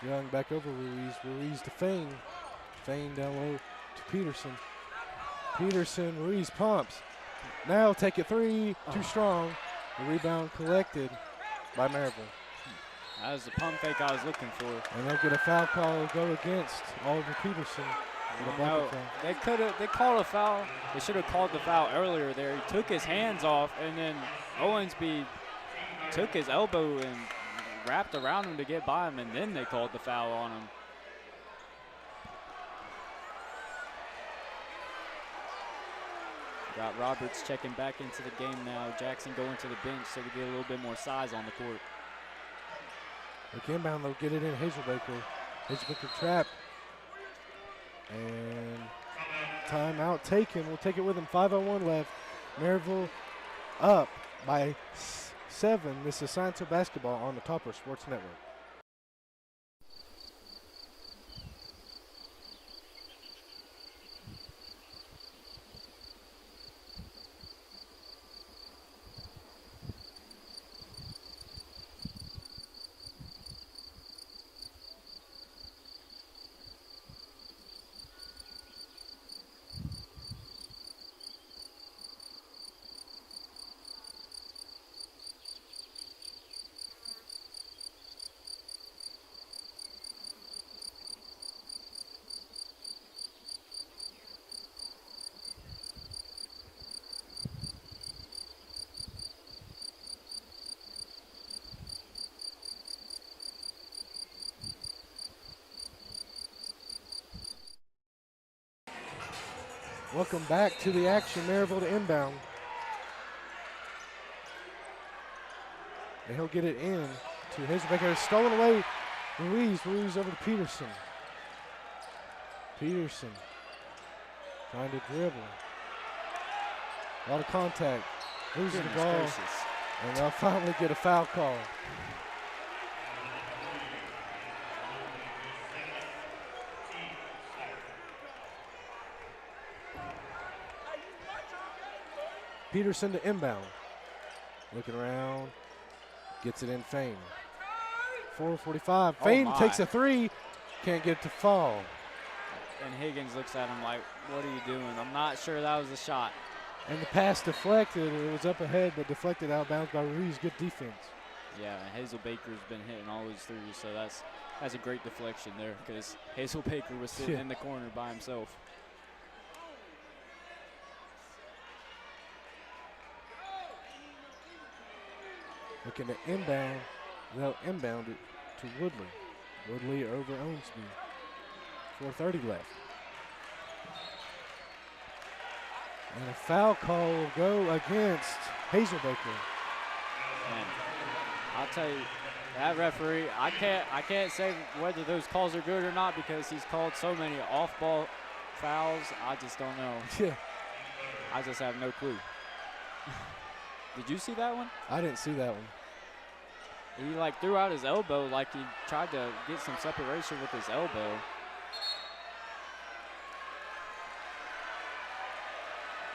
Speaker 1: Young back over Ruiz. Ruiz to Fane. Fane down low to Peterson. Peterson, Ruiz pumps. Now take it three. Too strong. The rebound collected by Maryville.
Speaker 2: That was the pump fake I was looking for.
Speaker 1: And they'll get a foul call go against Oliver Peterson.
Speaker 2: No, they called a foul. They should have called the foul earlier there. He took his hands off, and then Owensby took his elbow and wrapped around him to get by him, and then they called the foul on him. Got Roberts checking back into the game now. Jackson going to the bench so we get a little bit more size on the court.
Speaker 1: Look inbound, they'll get it in Hazelbaker. Hazelbaker trapped. And timeout taken. We'll take it with him. 5:01 left. Maryville up by 7. This is Science Basketball on the Topper Sports Network. Welcome back to the action. Maryville to inbound. And he'll get it in to Hazelbaker. Stolen away. Ruiz over to Peterson. Peterson trying to dribble. A lot of contact. Losing the ball.
Speaker 2: Gracious.
Speaker 1: And they'll finally get a foul call. Peterson to inbound. Looking around. Gets it in Fane. 4:45. Fane takes a three. Can't get it to fall.
Speaker 2: And Higgins looks at him like, what are you doing? I'm not sure that was a shot.
Speaker 1: And the pass deflected. It was up ahead, but deflected out of bounds by Ruiz. Good defense.
Speaker 2: Yeah, Hazelbaker's been hitting all his threes, so that's a great deflection there because Hazelbaker was sitting in the corner by himself.
Speaker 1: Looking to inbound. They'll inbound it to Woodley. Woodley over Owensby. 4:30 left. And a foul call will go against Hazelbaker.
Speaker 2: And I'll tell you, that referee, I can't say whether those calls are good or not because he's called so many off-ball fouls. I just don't know.
Speaker 1: Yeah.
Speaker 2: I just have no clue. Did you see that one?
Speaker 1: I didn't see that one.
Speaker 2: He like threw out his elbow like he tried to get some separation with his elbow.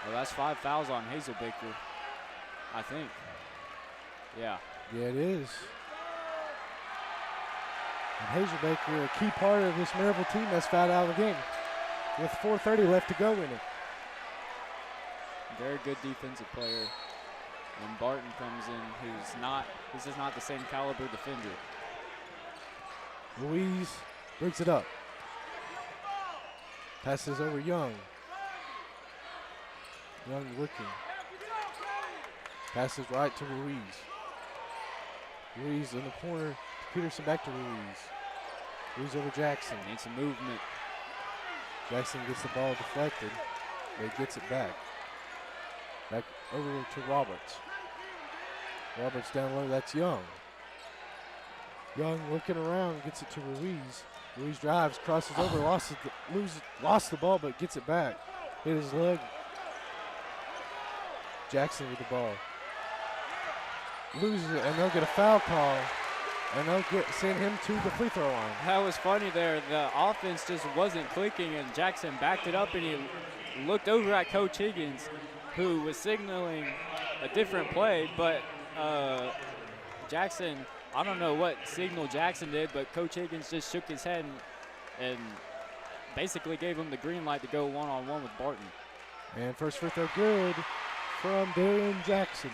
Speaker 2: Well, that's 5 fouls on Hazelbaker, I think. Yeah.
Speaker 1: Yeah, it is. And Hazelbaker, a key part of this Maryville team, that's fouled out of the game with 4:30 left to go in it.
Speaker 2: Very good defensive player. And Barton comes in, he's just not the same caliber defender.
Speaker 1: Ruiz breaks it up. Passes over Young. Young looking. Passes right to Ruiz. Ruiz in the corner. Peterson back to Ruiz. Ruiz over Jackson.
Speaker 2: Needs some movement.
Speaker 1: Jackson gets the ball deflected, but he gets it back. Back over to Roberts. Roberts down low, that's Young. Young looking around, gets it to Ruiz. Ruiz drives, crosses over, lost the ball, but gets it back. Hit his leg. Jackson with the ball. Loses it, and they'll get a foul call, and they'll send him to the free throw line.
Speaker 2: That was funny there. The offense just wasn't clicking, and Jackson backed it up, and he looked over at Coach Higgins, who was signaling a different play, but Jackson, I don't know what signal Jackson did, but Coach Higgins just shook his head and basically gave him the green light to go one-on-one with Barton.
Speaker 1: And first free throw good from Darian Jackson.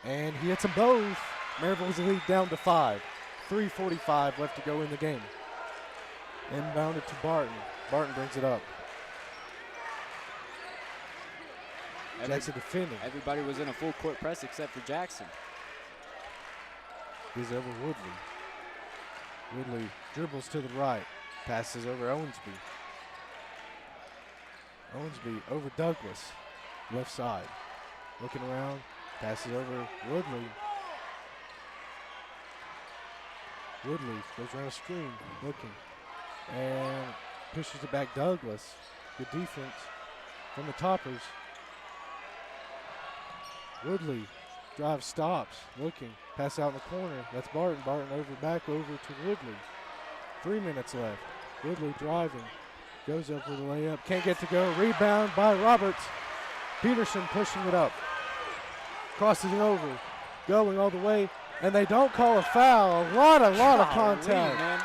Speaker 1: And he hits them both. Maryville's lead down to 5. 3:45 left to go in the game. Inbounded to Barton. Barton brings it up. Jackson defending.
Speaker 2: Everybody was in a full court press except for Jackson.
Speaker 1: He's over Woodley. Woodley dribbles to the right. Passes over Owensby. Owensby over Douglas. Left side. Looking around. Passes over Woodley. Woodley goes around a screen, looking, and pushes it back. Douglas, good defense from the Toppers. Woodley drives, stops, looking, pass out in the corner. That's Barton. Barton back over to Woodley. 3 minutes left. Woodley driving, goes up with a layup, can't get to go. Rebound by Roberts. Peterson pushing it up. Crosses it over, going all the way, and they don't call a foul. A lot of contact.
Speaker 2: Man.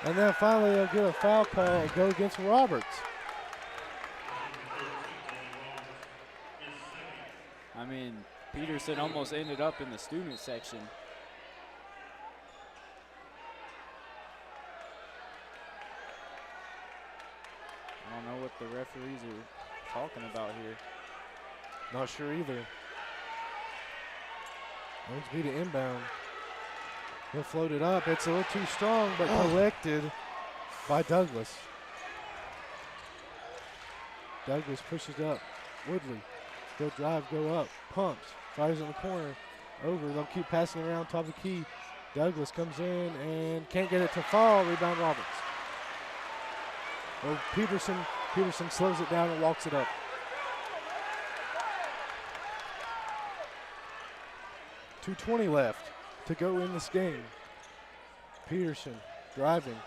Speaker 1: And then finally they'll get a foul call, go against Roberts.
Speaker 2: I mean, Peterson almost ended up in the student section. I don't know what the referees are talking about here.
Speaker 1: Not sure either. Owensby to inbound. He'll float it up. It's a little too strong, but collected by Douglas. Douglas pushes up. Woodley. Go drive, go up. Pumps. Fires in the corner. Over. They'll keep passing around top of the key. Douglas comes in and can't get it to fall. Rebound Roberts. Oh, Peterson slows it down and walks it up. .220 left to go in this game. Peterson driving,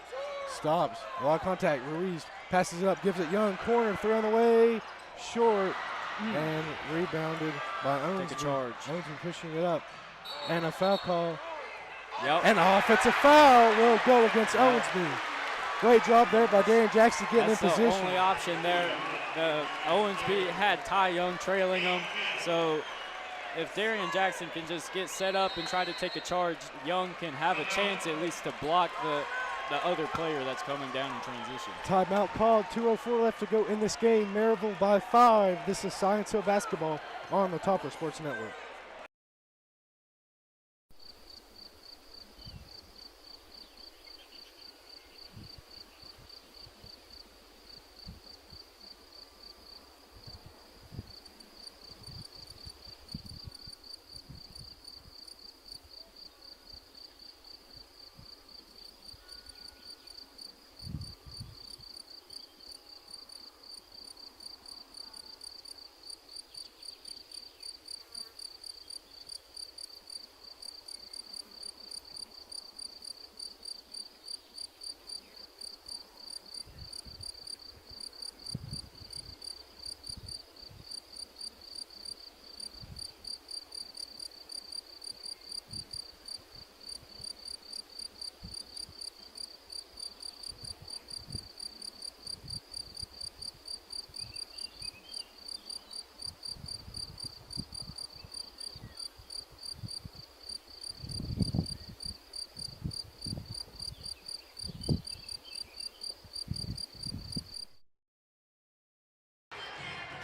Speaker 1: stops, a lot of contact. Ruiz passes it up, gives it Young, corner, three on the way, short, and rebounded by Owensby.
Speaker 2: Take a charge.
Speaker 1: Owensby pushing it up, and a foul call.
Speaker 2: Yep.
Speaker 1: And an offensive foul will go against Owensby. Great job there by Darian Jackson getting in position.
Speaker 2: That's the only option there. Owensby had Ty Young trailing him, so if Darian Jackson can just get set up and try to take a charge, Young can have a chance at least to block the other player that's coming down in transition.
Speaker 1: Timeout called, 2:04 left to go in this game. Maryville by 5. This is Science Hill basketball on the Topper Sports Network.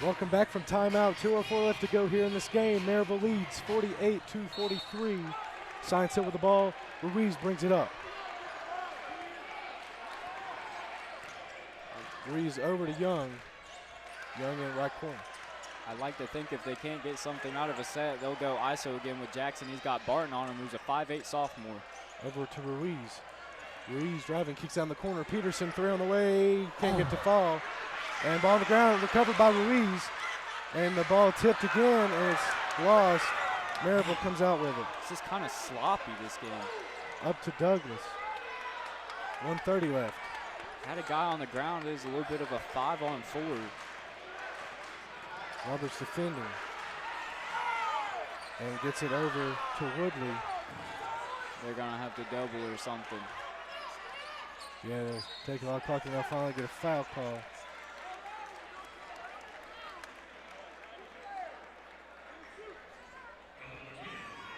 Speaker 1: Welcome back from timeout. 2:04 left to go here in this game. Maryville leads 48-43. Science Hill with the ball. Ruiz brings it up. Ruiz over to Young. Young in right corner.
Speaker 2: I'd like to think if they can't get something out of a set, they'll go ISO again with Jackson. He's got Barton on him, who's a 5'8" sophomore.
Speaker 1: Over to Ruiz. Ruiz driving, kicks down the corner. Peterson, three on the way, can't get to fall. And ball on the ground, recovered by Ruiz. And the ball tipped again, and it's lost. Maryville comes out with it.
Speaker 2: This is kind of sloppy, this game.
Speaker 1: Up to Douglas. 1:30 left.
Speaker 2: Had a guy on the ground. There's a little bit of a 5-on-4.
Speaker 1: Roberts defending. And gets it over to Woodley.
Speaker 2: They're going to have to double or something.
Speaker 1: Yeah, they're taking a lot of clock, and they'll finally get a foul call.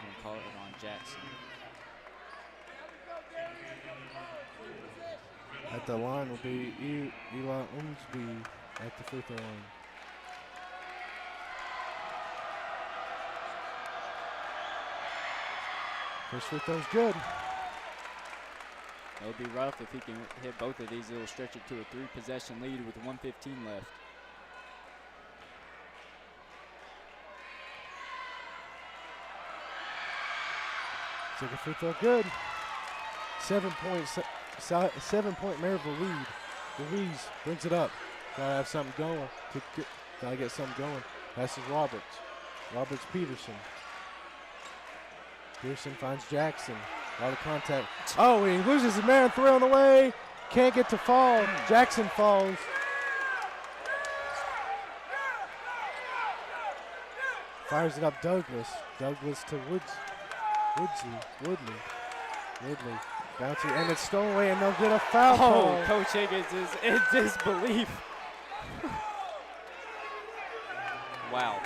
Speaker 2: And call it on Jackson.
Speaker 1: At the line will be Eli Umsby at the free throw line. First free throw's good.
Speaker 2: It'll be rough if he can hit both of these. It'll stretch it to a 3-possession lead with 1:15 left.
Speaker 1: Second free throw good. 7 points. 7-point Maryville lead. Ruiz brings it up. Gotta have something going. Gotta get something going. Passes Roberts. Roberts Peterson. Pearson finds Jackson. A lot of contact. Oh, he loses his man. Three on the way. Can't get to fall. Jackson falls. Fires it up Douglas. Douglas to Woodley. Bouncy, and it's stolen away, and they'll get a foul call.
Speaker 2: Coach Higgins is in disbelief. Wow.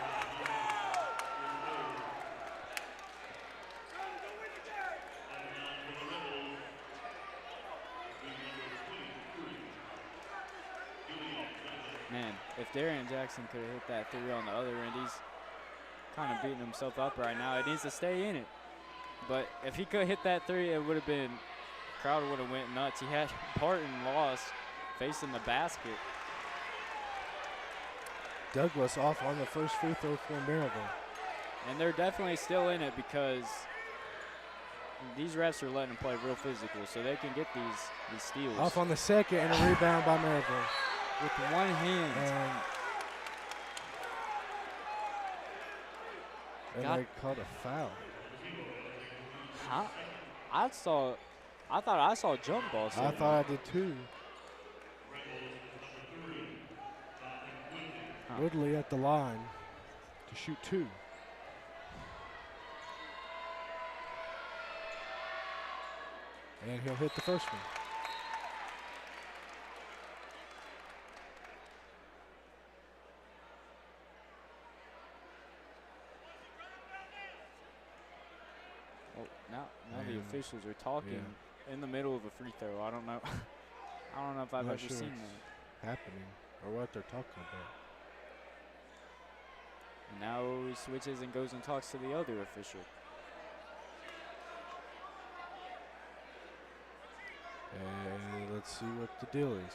Speaker 2: Man, if Darian Jackson could have hit that three on the other end, he's kind of beating himself up right now. It needs to stay in it. But if he could hit that three, it would have been, crowd would have went nuts. He had Barton lost facing the basket.
Speaker 1: Douglas off on the first free throw for Maryville.
Speaker 2: And they're definitely still in it because these refs are letting them play real physical, so they can get these steals.
Speaker 1: Off on the second, and a rebound by Maryville.
Speaker 2: With one hand.
Speaker 1: And they called a foul.
Speaker 2: Huh? I thought I saw a jump ball.
Speaker 1: I thought I did too.
Speaker 2: Huh.
Speaker 1: Woodley at the line to shoot two. And he'll hit the first one.
Speaker 2: Now the officials are talking in the middle of a free throw. I don't know. I don't know if I've ever seen that.
Speaker 1: Happening or what they're talking about.
Speaker 2: And now he switches and goes and talks to the other official.
Speaker 1: And let's see what the deal is.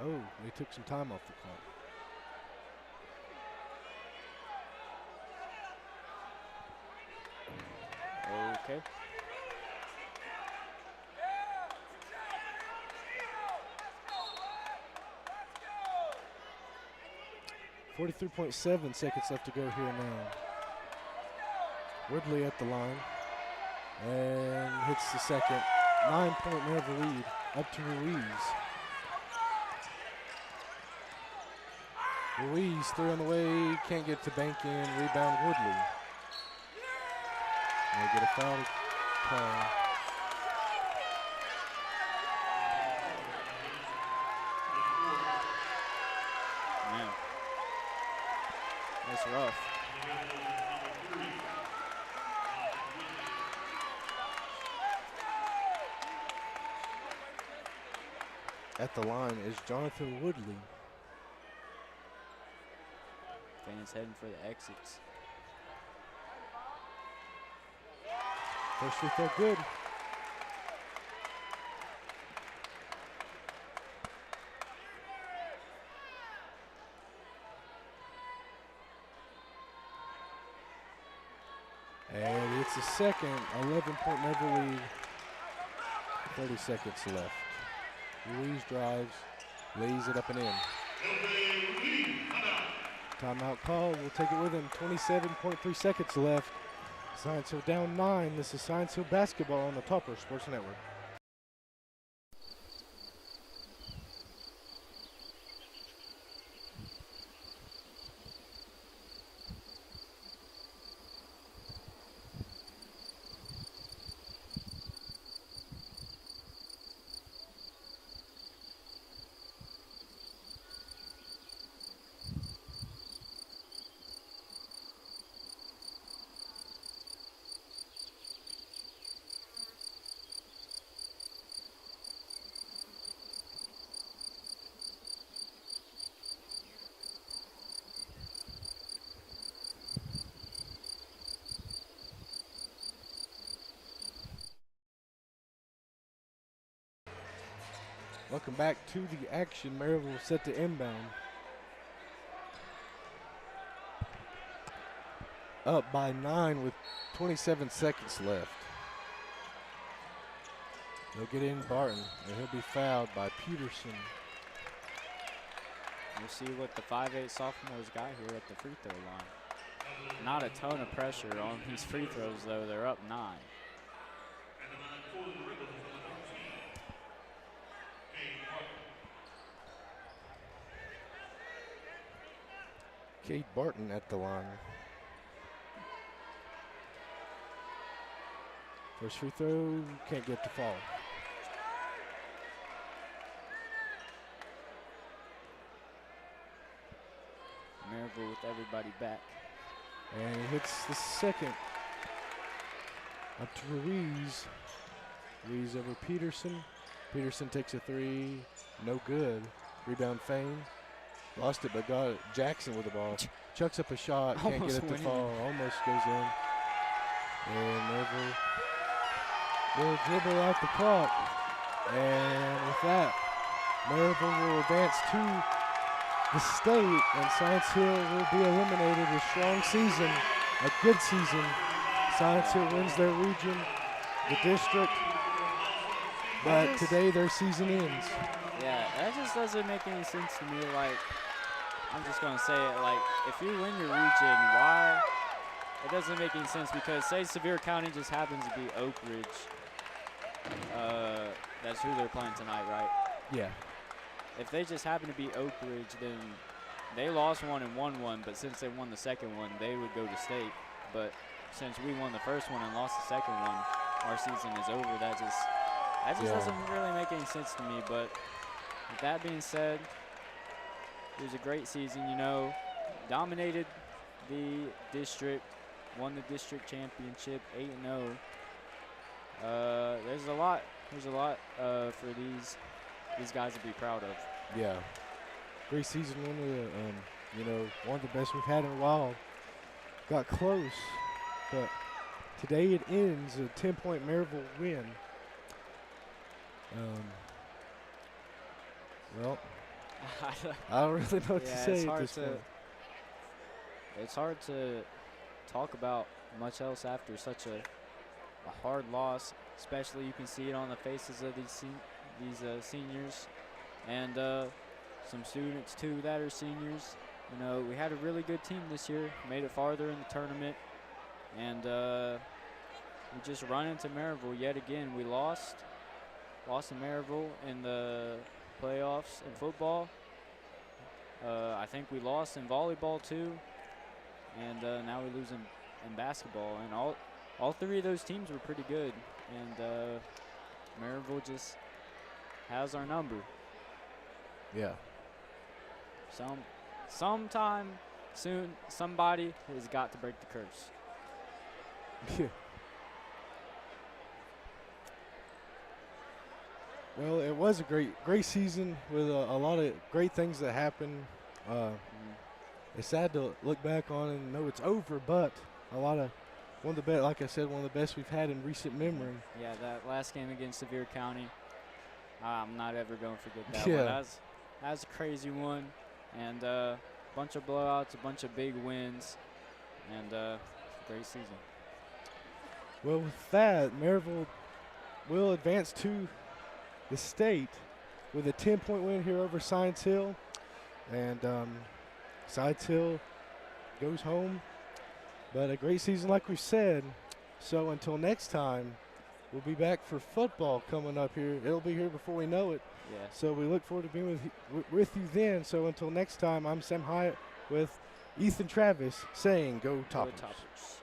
Speaker 1: Oh, they took some time off the clock.
Speaker 2: Okay.
Speaker 1: .7 seconds left to go here now. Woodley at the line and hits the second. 9-point Maryville lead up to Ruiz. Ruiz, three on the way, can't get to bank in, rebound Woodley. And they get a foul call.
Speaker 2: Man, that's rough.
Speaker 1: at the line is Jonathan Woodley.
Speaker 2: Fans heading for the exits.
Speaker 1: First free throw good. And it's the second 11-point Maryville lead. 30 seconds left. Ruiz drives, lays it up and in. Timeout call. We'll take it with him. 27.3 seconds left. Science Hill down 9. This is Science Hill basketball on the Topper Sports Network. Welcome back to the action. Maryville set to inbound. Up by 9 with 27 seconds left. They'll get in Barton, and he'll be fouled by Peterson.
Speaker 2: We'll see what the 5'8" sophomores got here at the free throw line. Not a ton of pressure on these free throws, though. They're up 9.
Speaker 1: Cade Barton at the line. First free throw, can't get the fall.
Speaker 2: Maryville with everybody back.
Speaker 1: And he hits the second. Up to Ruiz. Ruiz over Peterson. Peterson takes a three, no good. Rebound Fane. Lost it, but got it. Jackson with the ball. Chucks up a shot, can't get it to fall. Almost goes in. And Maryville will dribble out the clock. And with that, Maryville will advance to the state, and Science Hill will be eliminated. A strong season, a good season. Science Hill wins their region, the district, but today their season ends.
Speaker 2: Yeah, that just doesn't make any sense to me. Like, I'm just going to say it, like, if you win your region, why? It doesn't make any sense because, say, Sevier County just happens to be Oak Ridge. That's who they're playing tonight, right?
Speaker 1: Yeah.
Speaker 2: If they just happen to be Oak Ridge, then they lost one and won one, but since they won the second one, they would go to state. But since we won the first one and lost the second one, our season is over. That just doesn't really make any sense to me. But with that being said, it was a great season, you know. Dominated the district, won the district championship, 8-0. There's a lot for these guys to be proud of.
Speaker 1: Yeah. Great season, one of the best we've had in a while. Got close, but today it ends a 10-point Maryville win. Well, I don't really know what to say at this point.
Speaker 2: It's hard to talk about much else after such a hard loss, especially you can see it on the faces of these seniors and some students too that are seniors. You know, we had a really good team this year, made it farther in the tournament, and we just run into Maryville yet again. We lost to Maryville in the playoffs in football. I think we lost in volleyball too, and now we lose in basketball. And all three of those teams were pretty good, and Maryville just has our number.
Speaker 1: Yeah.
Speaker 2: Sometime soon, somebody has got to break the curse.
Speaker 1: Yeah. Well, it was a great season with a lot of great things that happened. It's sad to look back on and know it's over, but one of the best, like I said, one of the best we've had in recent memory.
Speaker 2: Yeah, that last game against Sevier County, I'm not ever going to forget that
Speaker 1: Yeah.
Speaker 2: one. That was a crazy one, and a bunch of blowouts, a bunch of big wins, and great season.
Speaker 1: Well, with that, Maryville will advance to the state with a 10-point win here over Science Hill, and Science Hill goes home. But a great season, like we said. So until next time, we'll be back for football coming up here. It'll be here before we know it.
Speaker 2: Yeah.
Speaker 1: So we look forward to being with you then. So until next time, I'm Sam Hyatt with Ethan Travis saying, Go Toppers.
Speaker 2: Go Toppers.